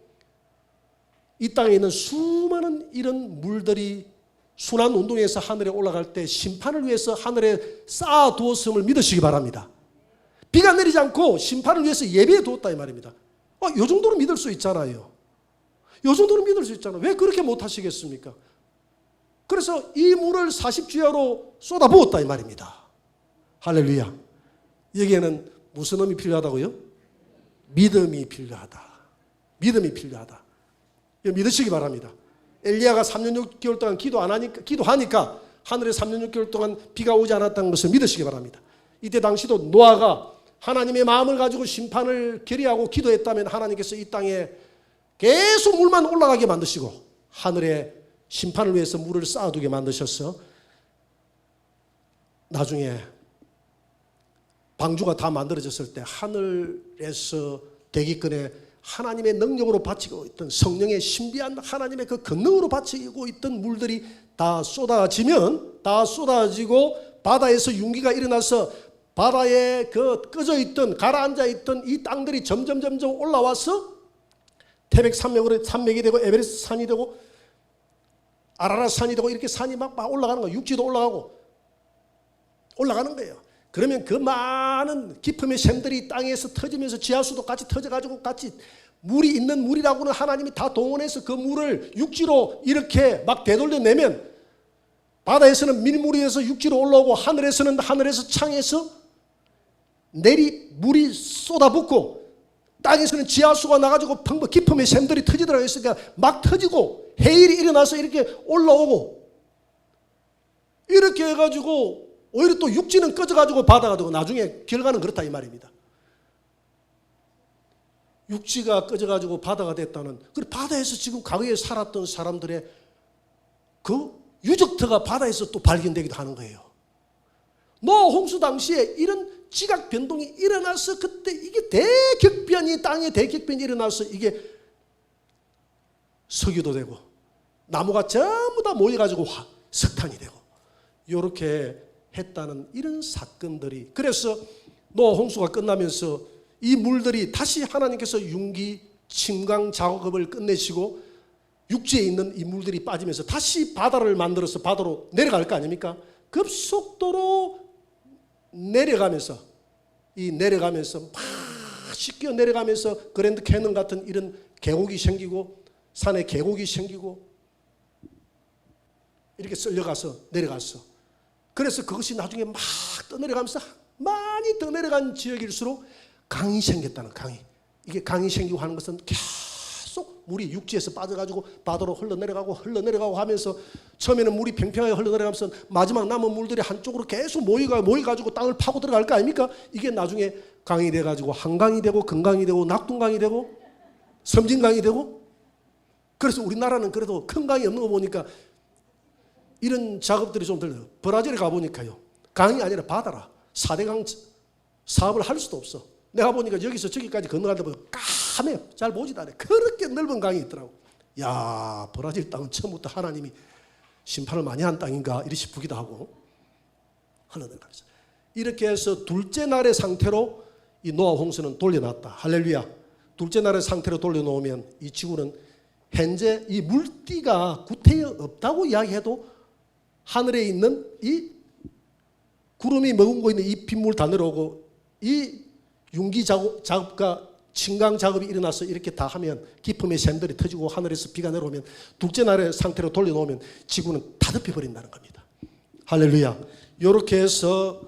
이 땅에 있는 수많은 이런 물들이 순환운동에서 하늘에 올라갈 때 심판을 위해서 하늘에 쌓아두었음을 믿으시기 바랍니다. 비가 내리지 않고 심판을 위해서 예배해 두었다 이 말입니다. 요 정도는 믿을 수 있잖아요. 요 정도는 믿을 수 있잖아요. 왜 그렇게 못하시겠습니까? 그래서 이 물을 40주야로 쏟아부었다 이 말입니다. 할렐루야. 여기에는 무슨 의미 필요하다고요? 믿음이 필요하다. 믿음이 필요하다. 믿으시기 바랍니다. 엘리야가 3년 6개월 동안 기도하니까 하늘에 3년 6개월 동안 비가 오지 않았다는 것을 믿으시기 바랍니다. 이때 당시도 노아가 하나님의 마음을 가지고 심판을 결의하고 기도했다면 하나님께서 이 땅에 계속 물만 올라가게 만드시고 하늘에 심판을 위해서 물을 쌓아두게 만드셔서 나중에 방주가 다 만들어졌을 때 하늘에서 대기권에 하나님의 능력으로 바치고 있던 성령의 신비한 하나님의 그 권능으로 바치고 있던 물들이 다 쏟아지면 다 쏟아지고 바다에서 윤기가 일어나서 바다에 그 꺼져 있던 가라앉아 있던 이 땅들이 점점 올라와서 태백 산맥이 되고 에베레스트 산이 되고 아라랏 산이 되고 이렇게 산이 막 올라가는 거예요. 육지도 올라가는 거예요. 그러면 그 많은 기품의 샘들이 땅에서 터지면서 지하수도 같이 터져가지고 같이 물이 있는 물이라고는 하나님이 다 동원해서 그 물을 육지로 이렇게 막 되돌려내면 바다에서는 밀물이 돼서 육지로 올라오고 하늘에서는 하늘에서 창에서 물이 쏟아붓고 땅에서는 지하수가 나가지고 기품의 샘들이 터지더라고요. 그러니까 막 터지고 해일이 일어나서 이렇게 올라오고 이렇게 해가지고 오히려 또 육지는 꺼져가지고 바다가 되고 나중에 결과는 그렇다 이 말입니다. 육지가 꺼져가지고 바다가 됐다는 그 바다에서 지금 과거에 살았던 사람들의 그 유적터가 바다에서 또 발견되기도 하는 거예요. 노아 홍수 당시에 이런 지각 변동이 일어나서 그때 이게 대격변이 땅에 대격변이 일어나서 이게 석유도 되고 나무가 전부 다 모여가지고 석탄이 되고 이렇게 했다는 이런 사건들이 그래서 노아 홍수가 끝나면서 이 물들이 다시 하나님께서 윤기 침강 작업을 끝내시고 육지에 있는 이 물들이 빠지면서 다시 바다를 만들어서 바다로 내려갈 거 아닙니까? 급속도로 내려가면서 막 씻겨 내려가면서 그랜드 캐년 같은 이런 계곡이 생기고 산에 계곡이 생기고 이렇게 쓸려가서 내려갔어. 그래서 그것이 나중에 막 떠내려가면서 많이 떠내려간 지역일수록 강이 생겼다는 강이. 이게 강이 생기고 하는 것은 계속 물이 육지에서 빠져가지고 바다로 흘러내려가고 하면서 처음에는 물이 평평하게 흘러내려가면서 마지막 남은 물들이 한쪽으로 계속 모여가지고 땅을 파고 들어갈 거 아닙니까? 이게 나중에 강이 돼가지고 한강이 되고 금강이 되고 낙동강이 되고 섬진강이 되고 그래서 우리나라는 그래도 큰 강이 없는 거 보니까 이런 작업들이 좀 들려요. 브라질에 가보니까요. 강이 아니라 바다라. 4대강 사업을 할 수도 없어. 내가 보니까 여기서 저기까지 건너가다 보면 까매요. 잘 보지도 않아요. 그렇게 넓은 강이 있더라고. 야, 브라질 땅은 처음부터 하나님이 심판을 많이 한 땅인가 이리 싶기도 하고 흘러내려가면서. 이렇게 해서 둘째 날의 상태로 이 노아 홍수는 돌려놨다. 할렐루야. 둘째 날의 상태로 돌려놓으면 이 지구는 현재 이 물띠가 구태여 없다고 이야기해도 하늘에 있는 이 구름이 머금고 있는 이 빗물 다 내려오고 이 융기 작업과 침강 작업이 일어나서 이렇게 다 하면 깊음의 샘들이 터지고 하늘에서 비가 내려오면 둘째 날의 상태로 돌려놓으면 지구는 다 덮여버린다는 겁니다. 할렐루야. 이렇게 해서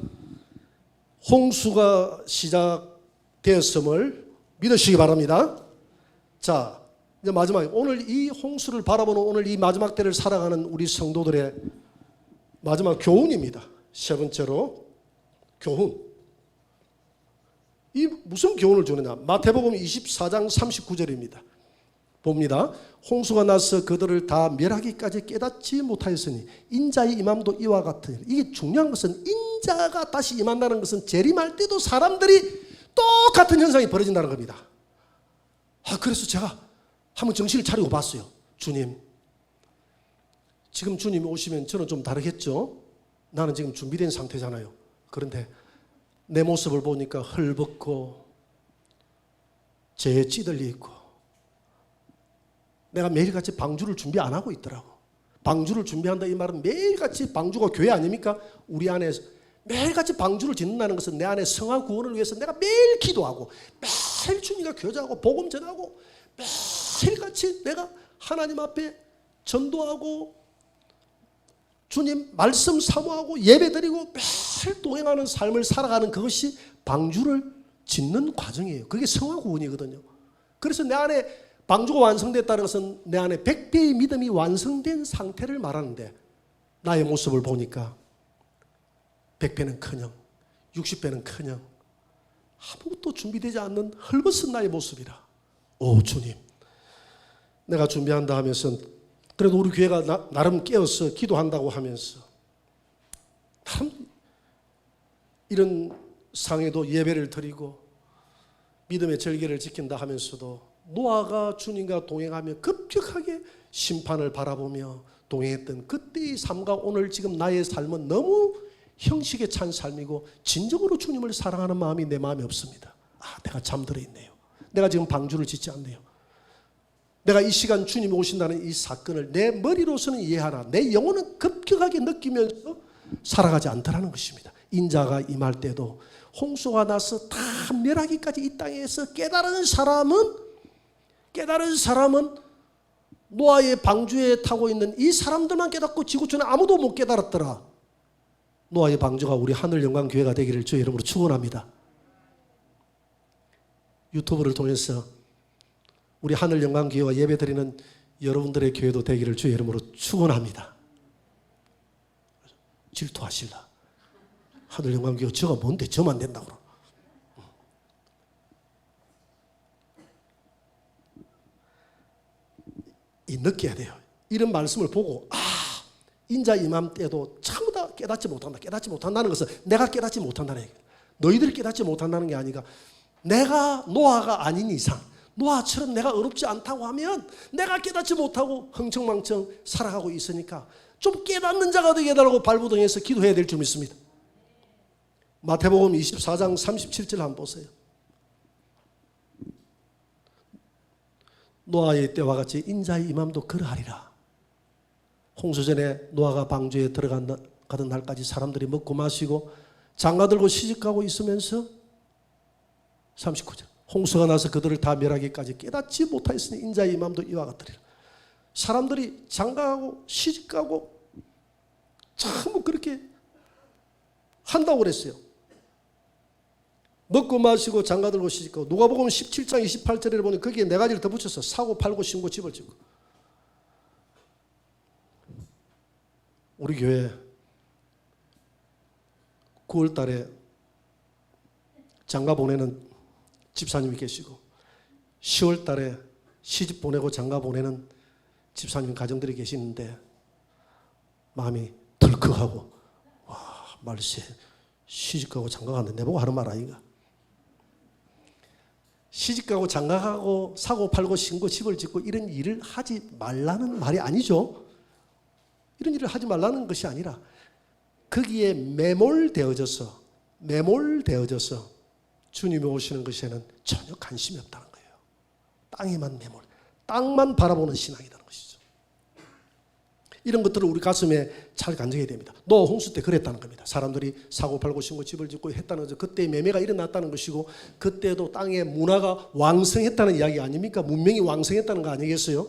홍수가 시작되었음을 믿으시기 바랍니다. 자, 이제 마지막에 오늘 이 홍수를 바라보는 오늘 이 마지막 때를 살아가는 우리 성도들의 마지막 교훈입니다. 세 번째로 교훈. 이 무슨 교훈을 주느냐? 마태복음 24장 39절입니다. 봅니다. 홍수가 나서 그들을 다 멸하기까지 깨닫지 못하였으니 인자의 임함도 이와 같으니. 이게 중요한 것은 인자가 다시 임한다는 것은 재림할 때도 사람들이 똑같은 현상이 벌어진다는 겁니다. 그래서 제가 한번 정신을 차리고 봤어요. 주님, 지금 주님 오시면 저는 좀 다르겠죠? 나는 지금 준비된 상태잖아요. 그런데 내 모습을 보니까 헐벗고 재에 찌들려 있고 내가 매일같이 방주를 준비 안 하고 있더라고. 방주를 준비한다 이 말은 매일같이 방주가 교회 아닙니까? 우리 안에 매일같이 방주를 짓는다는 것은 내 안에 성화 구원을 위해서 내가 매일 기도하고 매일 주님과 교제하고 복음 전하고 매일같이 내가 하나님 앞에 전도하고 주님 말씀 사모하고 예배드리고 매일 동행하는 삶을 살아가는 그것이 방주를 짓는 과정이에요. 그게 성화구원이거든요. 그래서 내 안에 방주가 완성됐다는 것은 내 안에 100배의 믿음이 완성된 상태를 말하는데 나의 모습을 보니까 100배는커녕 60배는커녕 아무것도 준비되지 않는 헐벗은 나의 모습이라. 오 주님, 내가 준비한다 하면서 그래도 우리 교회가 나름 깨어서 기도한다고 하면서 나름 이런 상에도 예배를 드리고 믿음의 절개를 지킨다 하면서도 노아가 주님과 동행하며 급격하게 심판을 바라보며 동행했던 그때의 삶과 오늘 지금 나의 삶은 너무 형식에 찬 삶이고 진정으로 주님을 사랑하는 마음이 내 마음에 없습니다. 내가 잠들어 있네요. 내가 지금 방주를 짓지 않네요. 내가 이 시간 주님이 오신다는 이 사건을 내 머리로서는 이해하나 내 영혼은 급격하게 느끼면서 살아가지 않더라는 것입니다. 인자가 임할 때도 홍수가 나서 다 멸하기까지 이 땅에서 깨달은 사람은 노아의 방주에 타고 있는 이 사람들만 깨닫고 지구촌에 아무도 못 깨달았더라. 노아의 방주가 우리 하늘영광교회가 되기를 주의 이름으로 축원합니다. 유튜브를 통해서 우리 하늘영광교회와 예배드리는 여러분들의 교회도 되기를 주의 이름으로 축원합니다. 질투하실라. 하늘영광교회 저가 뭔데 저만 된다고 그러. 이 느껴야 돼요. 이런 말씀을 보고 인자 임함 때도 전부 다 깨닫지 못한다는 것은 내가 깨닫지 못한다는 얘기예요. 너희들이 깨닫지 못한다는 게 아니라 내가 노아가 아닌 이상 노아처럼 내가 어렵지 않다고 하면 내가 깨닫지 못하고 흥청망청 살아가고 있으니까 좀 깨닫는 자가 되게 해달라고 발부동해서 기도해야 될 줄 믿습니다. 마태복음 24장 37절 한번 보세요. 노아의 때와 같이 인자의 임함도 그러하리라. 홍수 전에 노아가 방주에 들어가던 날까지 사람들이 먹고 마시고 장가들고 시집가고 있으면서 39절 홍수가 나서 그들을 다 멸하기까지 깨닫지 못하였으니 인자의 임함도 이와 같으리라. 사람들이 장가가고 시집가고 전부 그렇게 한다고 그랬어요. 먹고 마시고 장가들고 시집가고. 누가복음 17장 28절에 보니 거기에 네 가지를 더 붙여서 사고 팔고 신고 집을 짓고. 우리 교회 9월 달에 장가 보내는 집사님이 계시고 10월 달에 시집 보내고 장가 보내는 집사님 가정들이 계시는데 마음이 덜컥하고 말세 시집가고 장가가는데 내보고 하는 말 아닌가. 시집가고 장가가고 사고 팔고 신고 집을 짓고 이런 일을 하지 말라는 말이 아니죠. 이런 일을 하지 말라는 것이 아니라 거기에 매몰되어져서 매몰되어져서 주님이 오시는 것에는 전혀 관심이 없다는 거예요. 땅에만 매몰, 땅만 바라보는 신앙이라는 것이죠. 이런 것들을 우리 가슴에 잘 간직해야 됩니다. 노아 홍수 때 그랬다는 겁니다. 사람들이 사고 팔고 심고 집을 짓고 했다는 거죠. 그때 매매가 일어났다는 것이고, 그때도 땅의 문화가 왕성했다는 이야기 아닙니까? 문명이 왕성했다는 거 아니겠어요?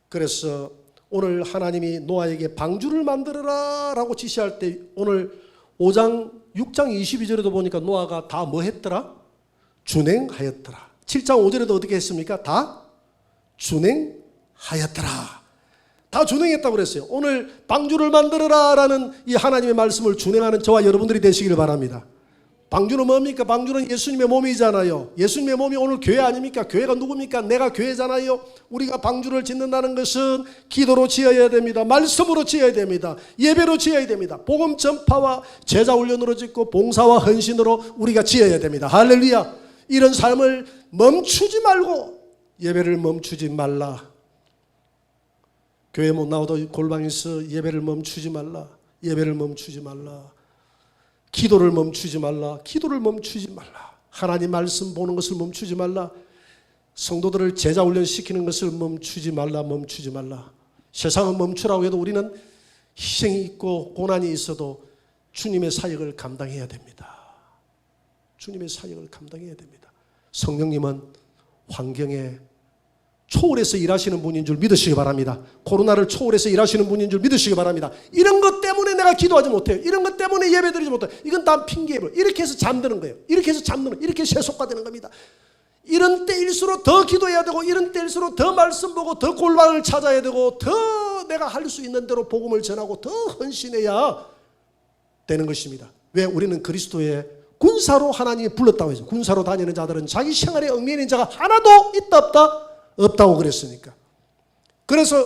그래서 오늘 하나님이 노아에게 방주를 만들어라 라고 지시할 때, 오늘 5장 6장 22절에도 보니까 노아가 다 뭐 했더라? 준행하였더라. 7장 5절에도 어떻게 했습니까? 다 준행하였더라. 다 준행했다고 그랬어요. 오늘 방주를 만들어라 라는 이 하나님의 말씀을 준행하는 저와 여러분들이 되시기를 바랍니다. 방주는 뭡니까? 방주는 예수님의 몸이잖아요. 예수님의 몸이 오늘 교회 아닙니까? 교회가 누굽니까? 내가 교회잖아요. 우리가 방주를 짓는다는 것은 기도로 지어야 됩니다. 말씀으로 지어야 됩니다. 예배로 지어야 됩니다. 복음 전파와 제자 훈련으로 짓고 봉사와 헌신으로 우리가 지어야 됩니다. 할렐루야. 이런 삶을 멈추지 말고, 예배를 멈추지 말라. 교회 못 나와도 골방에서 예배를 멈추지 말라. 예배를 멈추지 말라. 기도를 멈추지 말라. 기도를 멈추지 말라. 하나님 말씀 보는 것을 멈추지 말라. 성도들을 제자 훈련시키는 것을 멈추지 말라. 멈추지 말라. 세상은 멈추라고 해도 우리는 희생이 있고 고난이 있어도 주님의 사역을 감당해야 됩니다. 주님의 사역을 감당해야 됩니다. 성령님은 환경에 초월해서 일하시는 분인 줄 믿으시기 바랍니다. 코로나를 초월해서 일하시는 분인 줄 믿으시기 바랍니다. 이런 것 때문에 내가 기도하지 못해요. 이런 것 때문에 예배드리지 못해요. 이건 다 핑계예요. 이렇게 해서 잠드는 거예요. 이렇게 해서 잠드는 거예요. 이렇게 세속화되는 겁니다. 이런 때일수록 더 기도해야 되고, 이런 때일수록 더 말씀 보고, 더 골방을 찾아야 되고, 더 내가 할 수 있는 대로 복음을 전하고 더 헌신해야 되는 것입니다. 왜? 우리는 그리스도의 군사로 하나님이 불렀다고 해서, 군사로 다니는 자들은 자기 생활에 얽매이는 자가 하나도 있다 없다? 없다고 그랬으니까. 그래서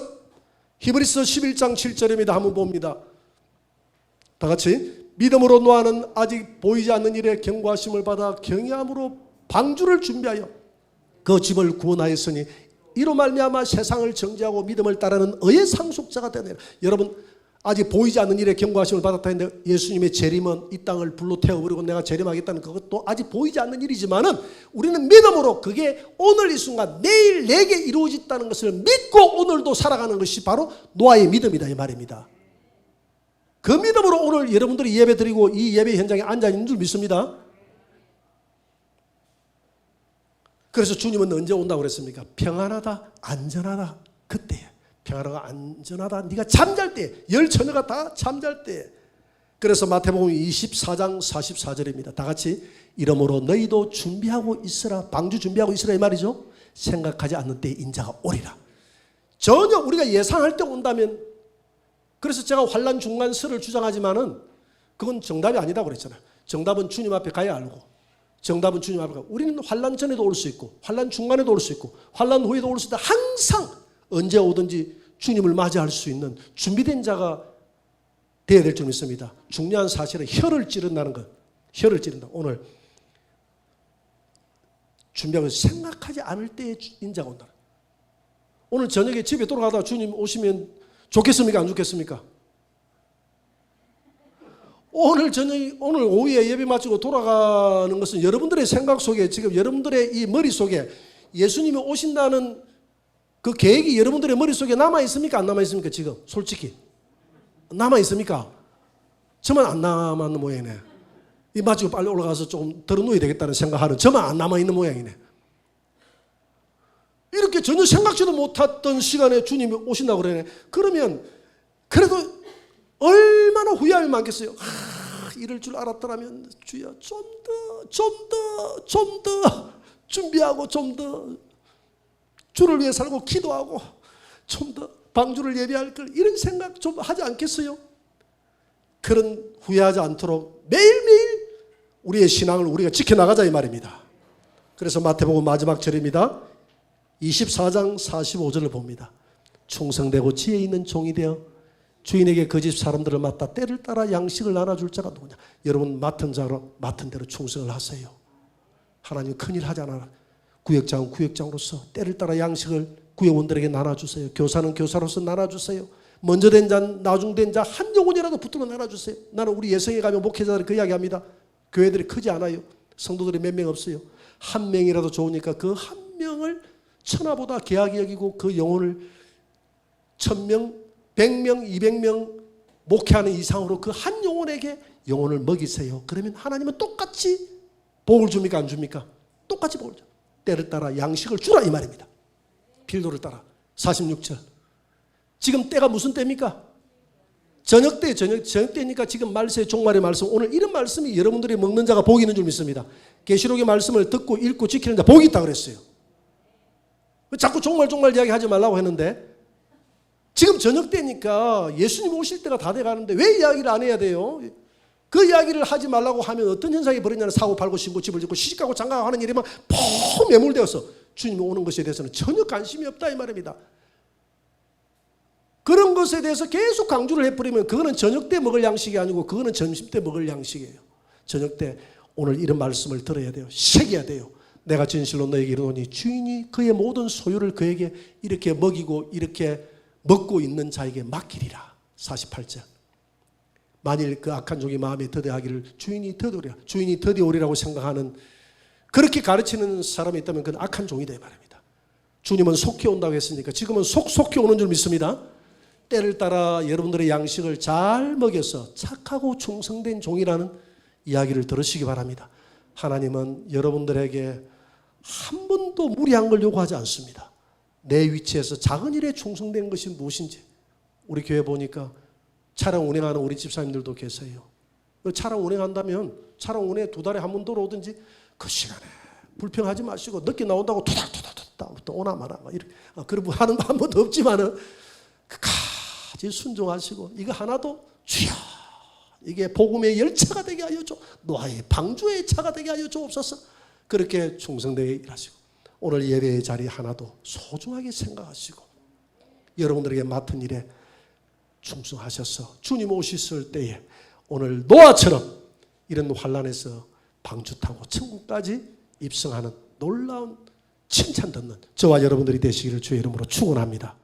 히브리서 11장 7절입니다. 한번 봅니다. 다 같이. 믿음으로 노아는 아직 보이지 않는 일에 경고하심을 받아 경외함으로 방주를 준비하여 그 집을 구원하였으니 이로 말미암아 세상을 정죄하고 믿음을 따르는 의의 상속자가 되네. 여러분, 아직 보이지 않는 일에 경고하심을 받았다 했는데, 예수님의 재림은 이 땅을 불로 태워버리고 내가 재림하겠다는 그것도 아직 보이지 않는 일이지만은 우리는 믿음으로 그게 오늘 이 순간 내일 내게 이루어졌다는 것을 믿고 오늘도 살아가는 것이 바로 노아의 믿음이다 이 말입니다. 그 믿음으로 오늘 여러분들이 예배 드리고 이 예배 현장에 앉아 있는 줄 믿습니다. 그래서 주님은 언제 온다고 그랬습니까? 평안하다, 안전하다, 그때에. 평안하고 안전하다. 네가 잠잘 때, 열 처녀가 다 잠잘 때. 그래서 마태복음 24장 44절입니다. 다 같이. 이러므로 너희도 준비하고 있으라. 방주 준비하고 있으라 이 말이죠. 생각하지 않는 때에 인자가 오리라. 전혀 우리가 예상할 때 온다면, 그래서 제가 환난 중간설을 주장하지만은 그건 정답이 아니다고 그랬잖아요. 정답은 주님 앞에 가야 알고, 정답은 주님 앞에 가고, 우리는 환난 전에도 올 수 있고, 환난 중간에도 올 수 있고, 환난 후에도 올 수 있다. 항상 언제 오든지 주님을 맞이할 수 있는 준비된 자가 되어야 될 줄 믿습니다. 중요한 사실은 혀를 찌른다는 것. 혀를 찌른다. 오늘 준비하고 생각하지 않을 때에 인자가 온다. 오늘 저녁에 집에 돌아가다가 주님 오시면 좋겠습니까? 안 좋겠습니까? 오늘 오후에 예배 마치고 돌아가는 것은 여러분들의 생각 속에, 지금 여러분들의 이 머릿속에 예수님이 오신다는 그 계획이 여러분들의 머릿속에 남아있습니까? 안 남아있습니까? 지금 솔직히 남아있습니까? 저만 안 남아있는 모양이네. 이 마치고 빨리 올라가서 조금 덜어놓아야 되겠다는 생각하는 저만 안 남아있는 모양이네. 이렇게 전혀 생각지도 못했던 시간에 주님이 오신다고 그러네. 그러면 그래도 얼마나 후회함이 많겠어요. 이럴 줄 알았더라면 주여 좀 더 준비하고 좀 더 주를 위해 살고 기도하고 좀 더 방주를 예배할 걸, 이런 생각 좀 하지 않겠어요? 그런 후회하지 않도록 매일매일 우리의 신앙을 우리가 지켜나가자 이 말입니다. 그래서 마태복음 마지막 절입니다. 24장 45절을 봅니다. 충성되고 지혜 있는 종이 되어 주인에게 그 집 사람들을 맡아 때를 따라 양식을 나눠줄 자가 누구냐. 여러분 맡은 대로 충성을 하세요. 하나님 큰일 하지 않아라. 구역장은 구역장으로서 때를 따라 양식을 구역원들에게 나눠주세요. 교사는 교사로서 나눠주세요. 먼저 된 자, 나중 된 자 한 영혼이라도 붙들어 나눠주세요. 나는 우리 예성에 가면 목회자들이 그 이야기합니다. 교회들이 크지 않아요. 성도들이 몇 명 없어요. 한 명이라도 좋으니까 그 한 명을 천하보다 귀하게 여기고 그 영혼을 1000명, 100명, 200명 목회하는 이상으로 그 한 영혼에게 영혼을 먹이세요. 그러면 하나님은 똑같이 복을 줍니까? 안 줍니까? 똑같이 복을 줍니다. 때를 따라 양식을 주라 이 말입니다. 필도를 따라. 46절. 지금 때가 무슨 때입니까? 저녁 때니까 지금 말세의 종말의 말씀, 오늘 이런 말씀이 여러분들이 먹는 자가 복이 있는 줄 믿습니다. 계시록의 말씀을 듣고 읽고 지키는 자 복이 있다고 그랬어요. 자꾸 종말 이야기하지 말라고 했는데 지금 저녁 때니까 예수님 오실 때가 다 돼가는데 왜 이야기를 안 해야 돼요? 그 이야기를 하지 말라고 하면 어떤 현상이 벌어지냐면 사고 팔고 신고 집을 짓고 시집가고 장가가고 하는 일에만 퍽 매몰되어서 주님이 오는 것에 대해서는 전혀 관심이 없다 이 말입니다. 그런 것에 대해서 계속 강조를 해버리면 그거는 저녁 때 먹을 양식이 아니고 그거는 점심 때 먹을 양식이에요. 저녁 때 오늘 이런 말씀을 들어야 돼요. 새겨야 돼요. 내가 진실로 너에게 이르노니 주인이 그의 모든 소유를 그에게 이렇게 먹이고 이렇게 먹고 있는 자에게 맡기리라. 48절. 만일 그 악한 종이 마음에 더디하기를 주인이 더디오리라. 주인이 더디오리라고 생각하는 그렇게 가르치는 사람이 있다면 그건 악한 종이다 이 말입니다. 주님은 속히 온다고 했으니까 지금은 속히 오는 줄 믿습니다. 때를 따라 여러분들의 양식을 잘 먹여서 착하고 충성된 종이라는 이야기를 들으시기 바랍니다. 하나님은 여러분들에게 한 번도 무리한 걸 요구하지 않습니다. 내 위치에서 작은 일에 충성된 것이 무엇인지. 우리 교회 보니까 차량 운행하는 우리 집사님들도 계세요. 차량 운행한다면 차량 운행 2달에 한 번 들어오든지 그 시간에 불평하지 마시고 늦게 나온다고 토닥토닥 또 오나 마나 이렇게 그런 분 하는 거 한 번도 없지만은 끝까지 순종하시고 이거 하나도 주여 이게 복음의 열차가 되게 하여 줘 노아의 방주의 차가 되게 하여 주옵소서. 그렇게 충성되게 일하시고 오늘 예배의 자리 하나도 소중하게 생각하시고 여러분들에게 맡은 일에 충성하셔서 주님 오셨을 때에 오늘 노아처럼 이런 환난에서 방주 타고 천국까지 입성하는 놀라운 칭찬 듣는 저와 여러분들이 되시기를 주의 이름으로 축원합니다.